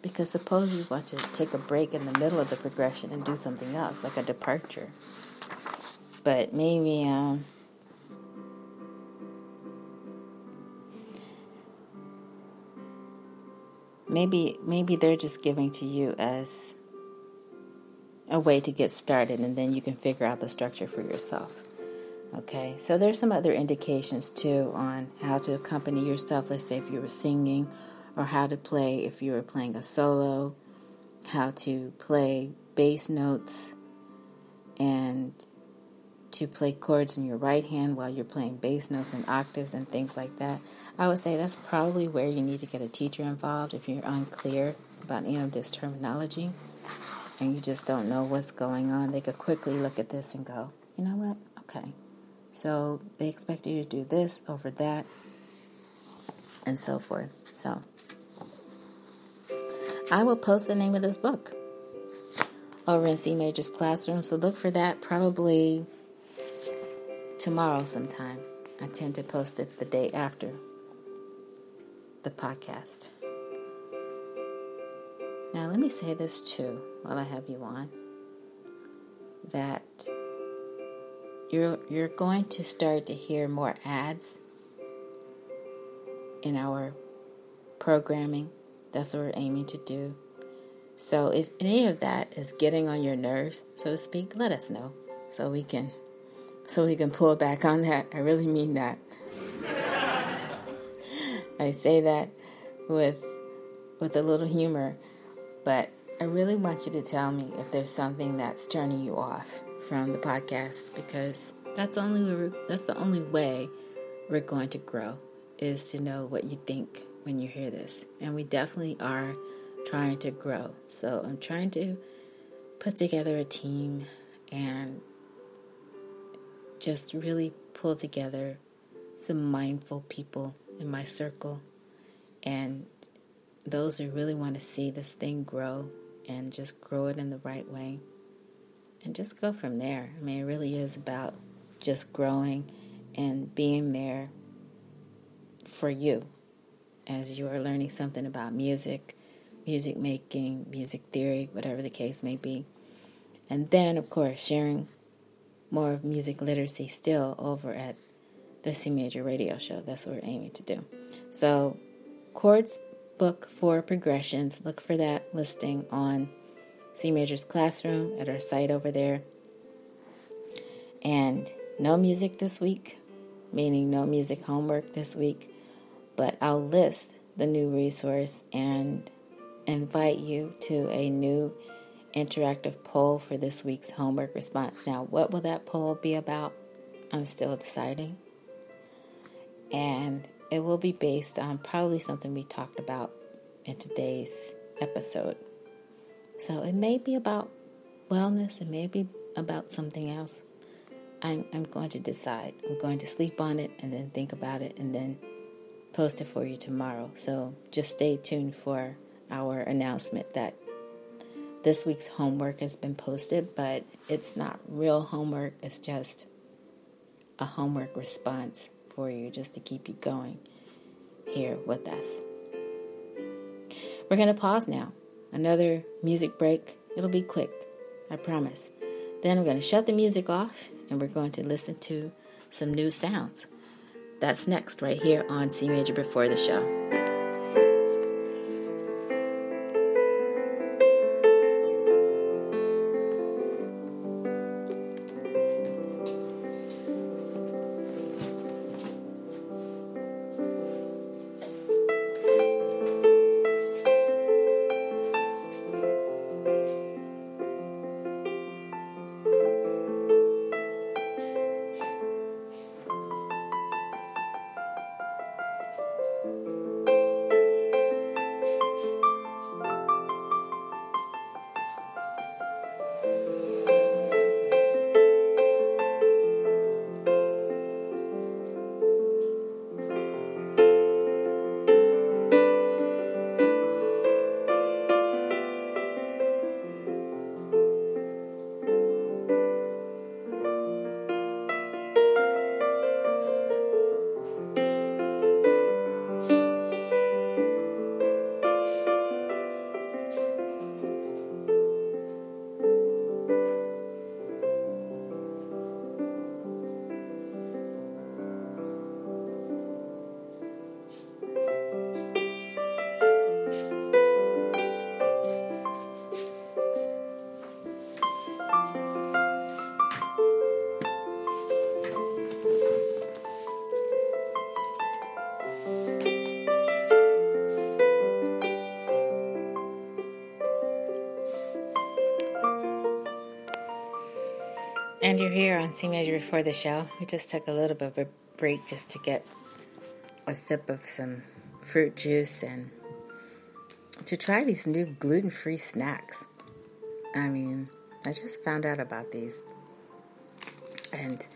Because suppose you want to take a break in the middle of the progression and do something else, like a departure. But maybe maybe they're just giving to you as a way to get started, and then you can figure out the structure for yourself. Okay, so there's some other indications too on how to accompany yourself. Let's say if you were singing, or how to play if you were playing a solo, how to play bass notes, and to play chords in your right hand while you're playing bass notes and octaves and things like that. I would say that's probably where you need to get a teacher involved if you're unclear about any of this terminology and you just don't know what's going on. They could quickly look at this and go, you know what? Okay. So they expect you to do this over that and so forth. So I will post the name of this book over in CMajor's classroom. So look for that probably tomorrow sometime. I tend to post it the day after the podcast. Now let me say this too while I have you on, that you're going to start to hear more ads in our programming. That's what we're aiming to do. So if any of that is getting on your nerves, so to speak, let us know so we can pull back on that. I really mean that. I say that with a little humor, but I really want you to tell me if there's something that's turning you off from the podcast, because that's the only way we're going to grow, is to know what you think when you hear this. And we definitely are trying to grow. So I'm trying to put together a team and just really pull together some mindful people in my circle, and those who really want to see this thing grow and just grow it in the right way and just go from there. I mean, it really is about just growing and being there for you as you are learning something about music making, music theory, whatever the case may be. And then, of course, sharing more of music literacy still over at the CMajor radio show. That's what we're aiming to do. So, chords book for progressions. Look for that listing on CMajor's classroom at our site over there. And no music this week, meaning no music homework this week. But I'll list the new resource and invite you to a new interactive poll for this week's homework response. Now, what will that poll be about? I'm still deciding. And it will be based on probably something we talked about in today's episode. So it may be about wellness. It may be about something else. I'm going to decide. I'm going to sleep on it and then think about it and then post it for you tomorrow. So just stay tuned for our announcement that this week's homework has been posted, but it's not real homework. It's just a homework response for you, just to keep you going here with us. We're going to pause now. Another music break. It'll be quick, I promise. Then we're going to shut the music off and we're going to listen to some new sounds. That's next right here on CMajor Before the Show. CMajor here on CMajor Before the Show. We just took a little bit of a break just to get a sip of some fruit juice and to try these new gluten-free snacks. I mean, I just found out about these. And,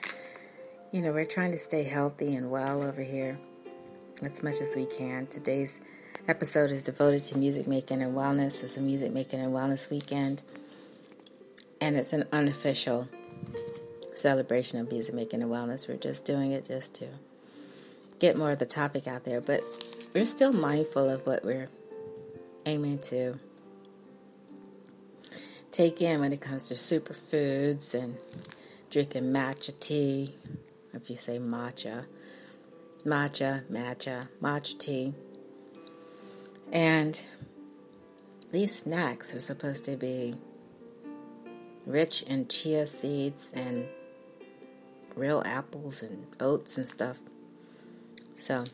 we're trying to stay healthy and well over here as much as we can. Today's episode is devoted to music making and wellness. It's a music making and wellness weekend. And it's an unofficial celebration of music making and wellness. We're just doing it just to get more of the topic out there. But we're still mindful of what we're aiming to take in when it comes to superfoods and drinking matcha tea. If you say matcha tea. And these snacks are supposed to be rich in chia seeds and real apples and oats and stuff. So,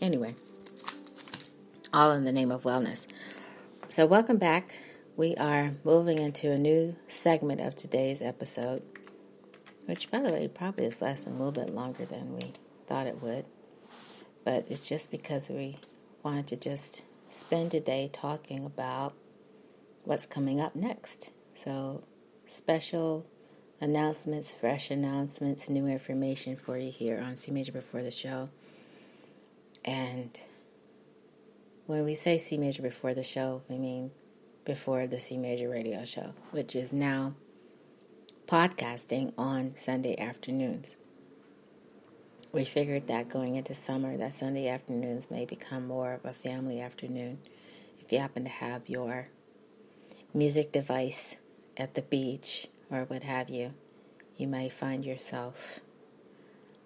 anyway, all in the name of wellness. So, welcome back. We are moving into a new segment of today's episode, which, by the way, probably is lasting a little bit longer than we thought it would. But it's just because we wanted to just spend today talking about what's coming up next. So, special announcements, fresh announcements, new information for you here on CMajor Before the Show. And when we say CMajor Before the Show, we mean before the CMajor radio show, which is now podcasting on Sunday afternoons. We figured that going into summer, that Sunday afternoons may become more of a family afternoon. If you happen to have your music device at the beach or what have you, you might find yourself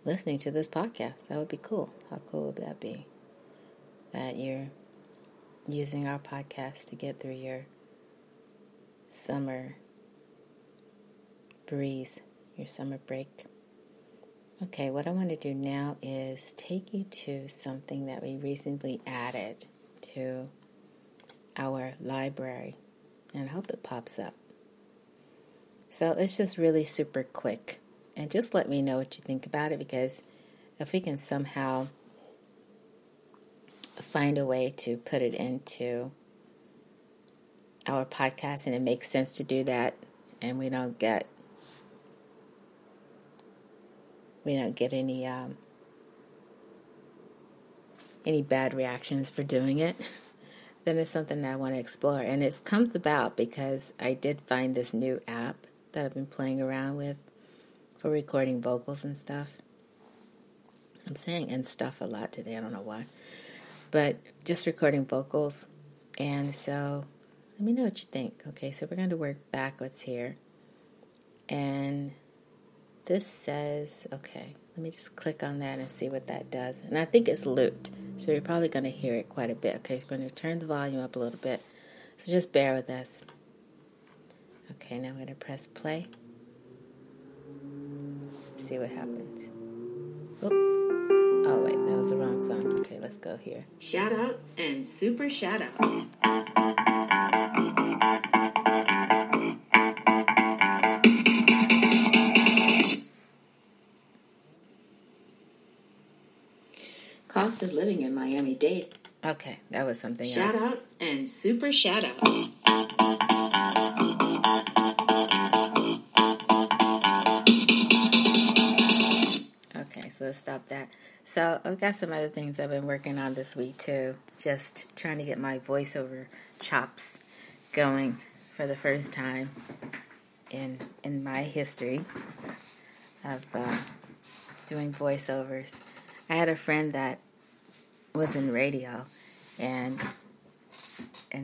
listening to this podcast. That would be cool. How cool would that be? That you're using our podcast to get through your summer breeze, your summer break. Okay, what I want to do now is take you to something that we recently added to our library, and I hope it pops up. So it's just really super quick, and just let me know what you think about it, because if we can somehow find a way to put it into our podcast and it makes sense to do that, and we don't get any bad reactions for doing it, then it's something that I want to explore. And it comes about because I did find this new app that I've been playing around with for recording vocals and stuff. I'm saying and stuff a lot today, I don't know why. But just recording vocals. And so, let me know what you think. Okay, so we're going to work backwards here. And this says, okay, let me just click on that and see what that does. And I think it's looped, so you're probably going to hear it quite a bit. Okay, so we're going to turn the volume up a little bit. So just bear with us. Okay, now I'm going to press play. See what happens. Oh, wait, that was the wrong song. Okay, let's go here. Shoutouts and super shoutouts. Cost of living in Miami-Dade. Okay, that was something else. Shoutouts and super shoutouts. Okay, so let's stop that. So I've got some other things I've been working on this week too. Just trying to get my voiceover chops going for the first time in my history of doing voiceovers. I had a friend that was in radio, and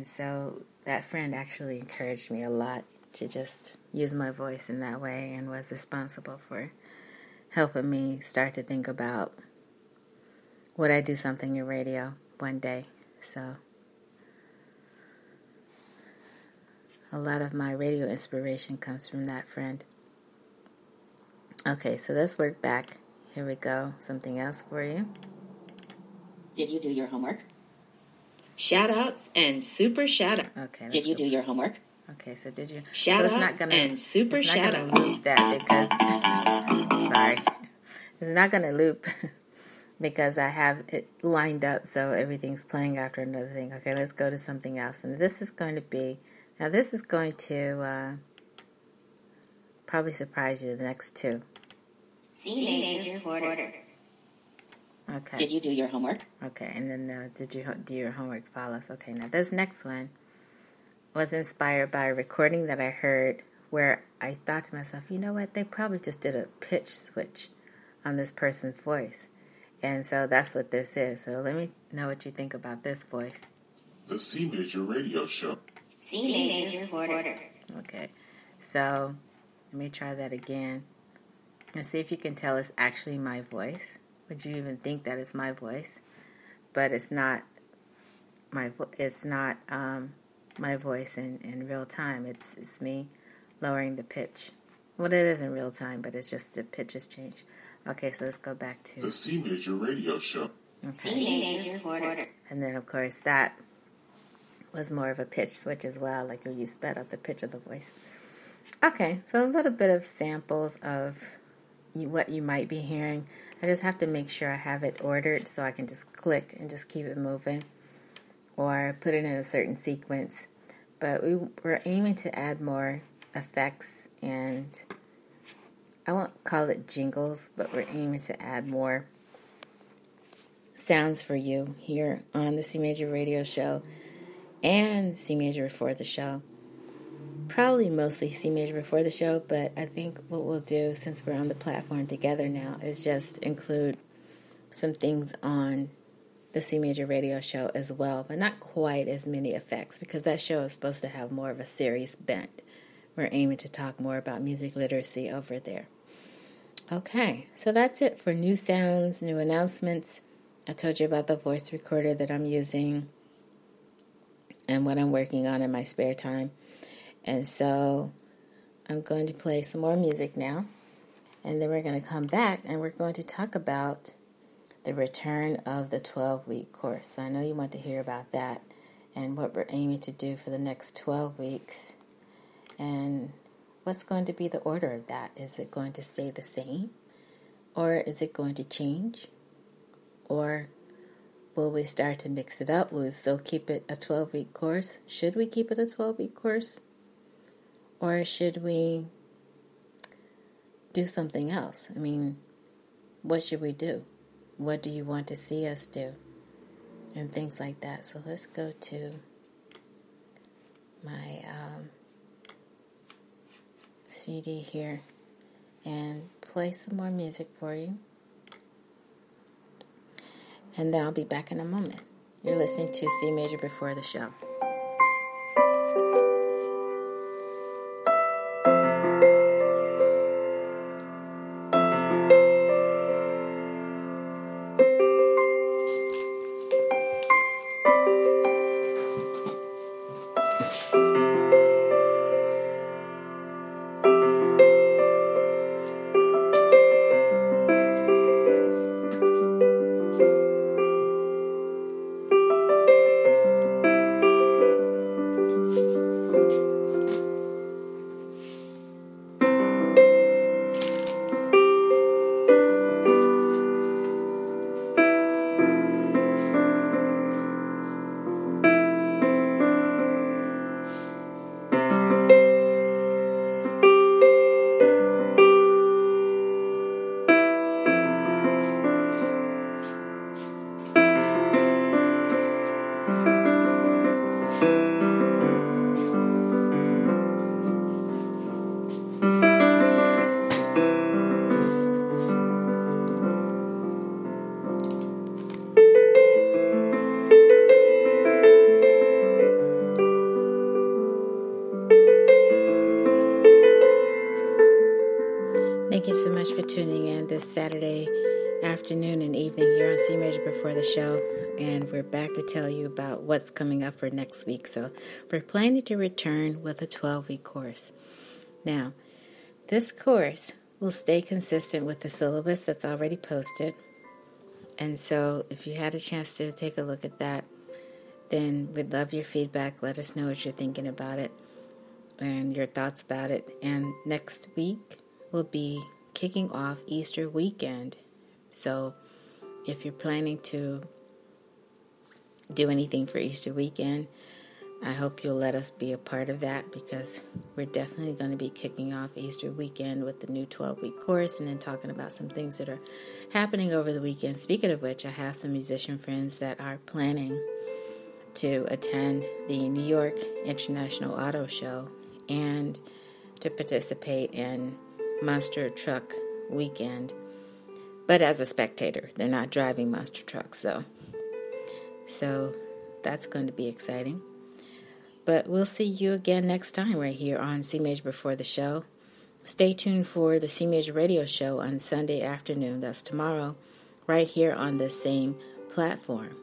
so that friend actually encouraged me a lot to just use my voice in that way, and was responsible for helping me start to think about would I do something in radio one day. So a lot of my radio inspiration comes from that friend. Okay, so let's work back. Here we go. Something else for you. Did you do your homework? Shoutouts and super shoutouts. Okay. Did you do your homework? Okay, so did you? Shoutouts so it's and super it's not shoutouts. Gonna loop that because sorry, it's not gonna loop because I have it lined up so everything's playing after another thing. Okay, let's go to something else, and this is going to probably surprise you. The next two. CMajor Porter. Okay. Did you do your homework? Okay, and then did you do your homework, follows? Okay, now this next one was inspired by a recording that I heard where I thought to myself, you know what, they probably just did a pitch switch on this person's voice. And so that's what this is. So let me know what you think about this voice. The CMajor radio show. CMajor Porter. Okay, so let me try that again and see if you can tell it's actually my voice. Would you even think that it's my voice? But it's not my voice in real time. It's me lowering the pitch. Well, it is in real time, but it's just the pitch has changed. Okay, so let's go back to the CMajor radio show. Okay. CMajor Porter. And then, of course, that was more of a pitch switch as well, like when you sped up the pitch of the voice. Okay, so a little bit of samples of what you might be hearing. I just have to make sure I have it ordered so I can just click and just keep it moving or put it in a certain sequence. But we're aiming to add more effects, and I won't call it jingles, but we're aiming to add more sounds for you here on the CMajor radio show and CMajor before the show. Probably mostly CMajor before the show, but I think what we'll do, since we're on the platform together now, is just include some things on the CMajor radio show as well, but not quite as many effects because that show is supposed to have more of a serious bent. We're aiming to talk more about music literacy over there. Okay, so that's it for new sounds, new announcements. I told you about the voice recorder that I'm using and what I'm working on in my spare time. And so I'm going to play some more music now, and then we're going to come back and we're going to talk about the return of the 12-week course. So I know you want to hear about that and what we're aiming to do for the next 12 weeks and what's going to be the order of that. Is it going to stay the same, or is it going to change, or will we start to mix it up? Will we still keep it a 12-week course? Should we keep it a 12-week course? Or should we do something else? I mean, what should we do? What do you want to see us do? And things like that. So let's go to my CD here and play some more music for you. And then I'll be back in a moment. You're listening to CMajor before the show. Thank you so much for tuning in this Saturday afternoon and evening here on CMajor before the show. And we're back to tell you about what's coming up for next week. So we're planning to return with a 12-week course. Now, this course will stay consistent with the syllabus that's already posted. And so if you had a chance to take a look at that, then we'd love your feedback. Let us know what you're thinking about it. and your thoughts about it. And next week will be kicking off Easter weekend. So if you're planning to do anything for Easter weekend, I hope you'll let us be a part of that, because we're definitely going to be kicking off Easter weekend with the new 12-week course, and then talking about some things that are happening over the weekend. Speaking of which, I have some musician friends that are planning to attend the New York International Auto Show and to participate in Monster Truck Weekend, but as a spectator. They're not driving monster trucks, though. So that's going to be exciting. But we'll see you again next time right here on CMajor Before the Show. Stay tuned for the CMajor radio show on Sunday afternoon. That's tomorrow, right here on this same platform.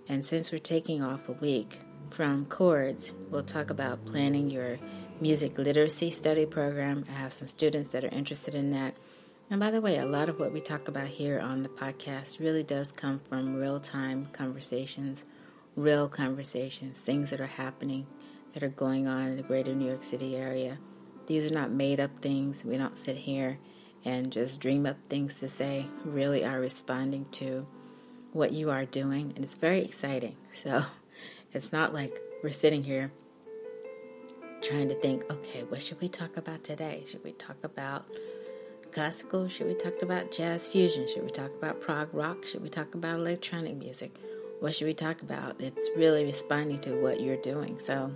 And since we're taking off a week from chords, we'll talk about planning your music literacy study program. I have some students that are interested in that. And by the way, a lot of what we talk about here on the podcast really does come from real-time conversations, real conversations, things that are happening, that are going on in the greater New York City area. These are not made-up things. We don't sit here and just dream up things to say. We really are responding to what you are doing, and it's very exciting. So it's not like we're sitting here trying to think, okay, what should we talk about today? Should we talk about classical? Should we talk about jazz fusion? Should we talk about prog rock? Should we talk about electronic music? What should we talk about? It's really responding to what you're doing. So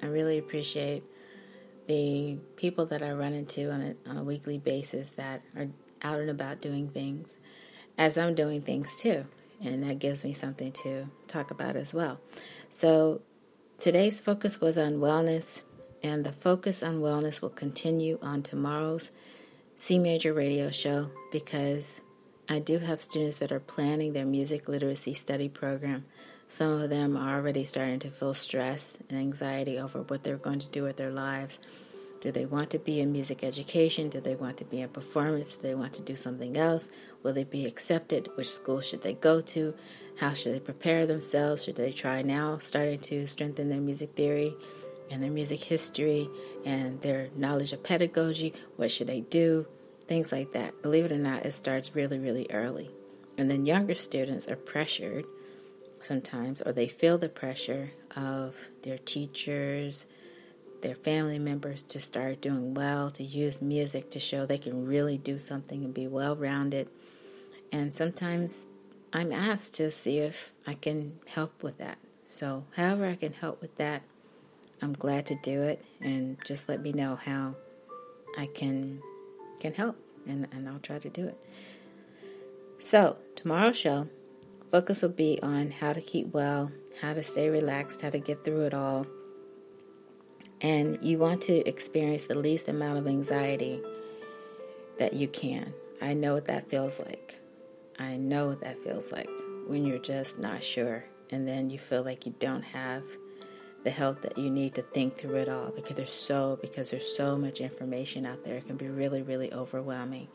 I really appreciate the people that I run into on a weekly basis that are out and about doing things, as I'm doing things too. And that gives me something to talk about as well. So today's focus was on wellness, and the focus on wellness will continue on tomorrow's CMajor radio show, because I do have students that are planning their music literacy study program. Some of them are already starting to feel stress and anxiety over what they're going to do with their lives. Do they want to be in music education? Do they want to be in performance? Do they want to do something else? Will they be accepted? Which school should they go to? How should they prepare themselves? Should they try now starting to strengthen their music theory and their music history and their knowledge of pedagogy? What should they do? Things like that. Believe it or not, it starts really, really early. And then younger students are pressured sometimes, or they feel the pressure of their teachers, their family members, to start doing well, to use music to show they can really do something and be well-rounded. And sometimes I'm asked to see if I can help with that. So however I can help with that, I'm glad to do it, and just let me know how I can help, and I'll try to do it. So tomorrow's show, focus will be on how to keep well, how to stay relaxed, how to get through it all. And you want to experience the least amount of anxiety that you can. I know what that feels like. I know what that feels like when you're just not sure, and then you feel like you don't have the help that you need to think through it all, because there's so much information out there. It can be really, really overwhelming.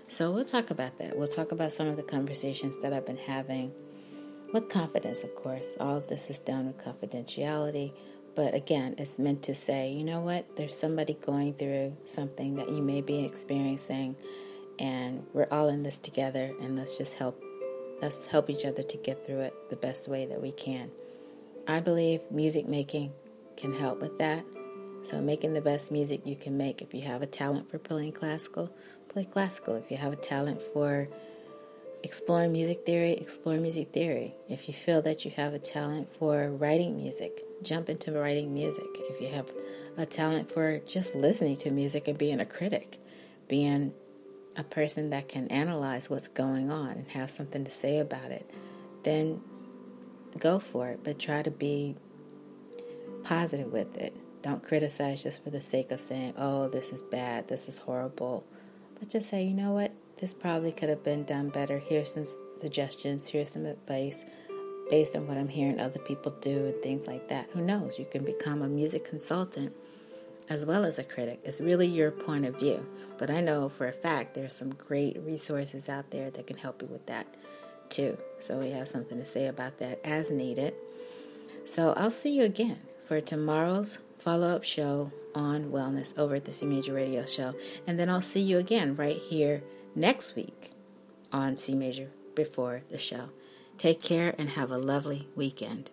So we'll talk about that. We'll talk about some of the conversations that I've been having with confidence, of course. All of this is done with confidentiality. But again, it's meant to say, you know what? There's somebody going through something that you may be experiencing, and we're all in this together, and let's help each other to get through it the best way that we can. I believe music making can help with that. So making the best music you can make. If you have a talent for playing classical, play classical. If you have a talent for exploring music theory, explore music theory. If you feel that you have a talent for writing music, jump into writing music. If you have a talent for just listening to music and being a critic, being a person that can analyze what's going on and have something to say about it, then go for it. But try to be positive with it. Don't criticize just for the sake of saying, oh, this is bad, this is horrible. But just say, you know what? This probably could have been done better. Here's some suggestions. Here's some advice based on what I'm hearing other people do and things like that. Who knows? You can become a music consultant as well as a critic. It's really your point of view. But I know for a fact there's some great resources out there that can help you with that too. So we have something to say about that as needed. So I'll see you again for tomorrow's follow-up show on wellness over at the CMajor Radio Show. And then I'll see you again right here next week on CMajor before the show. Take care and have a lovely weekend.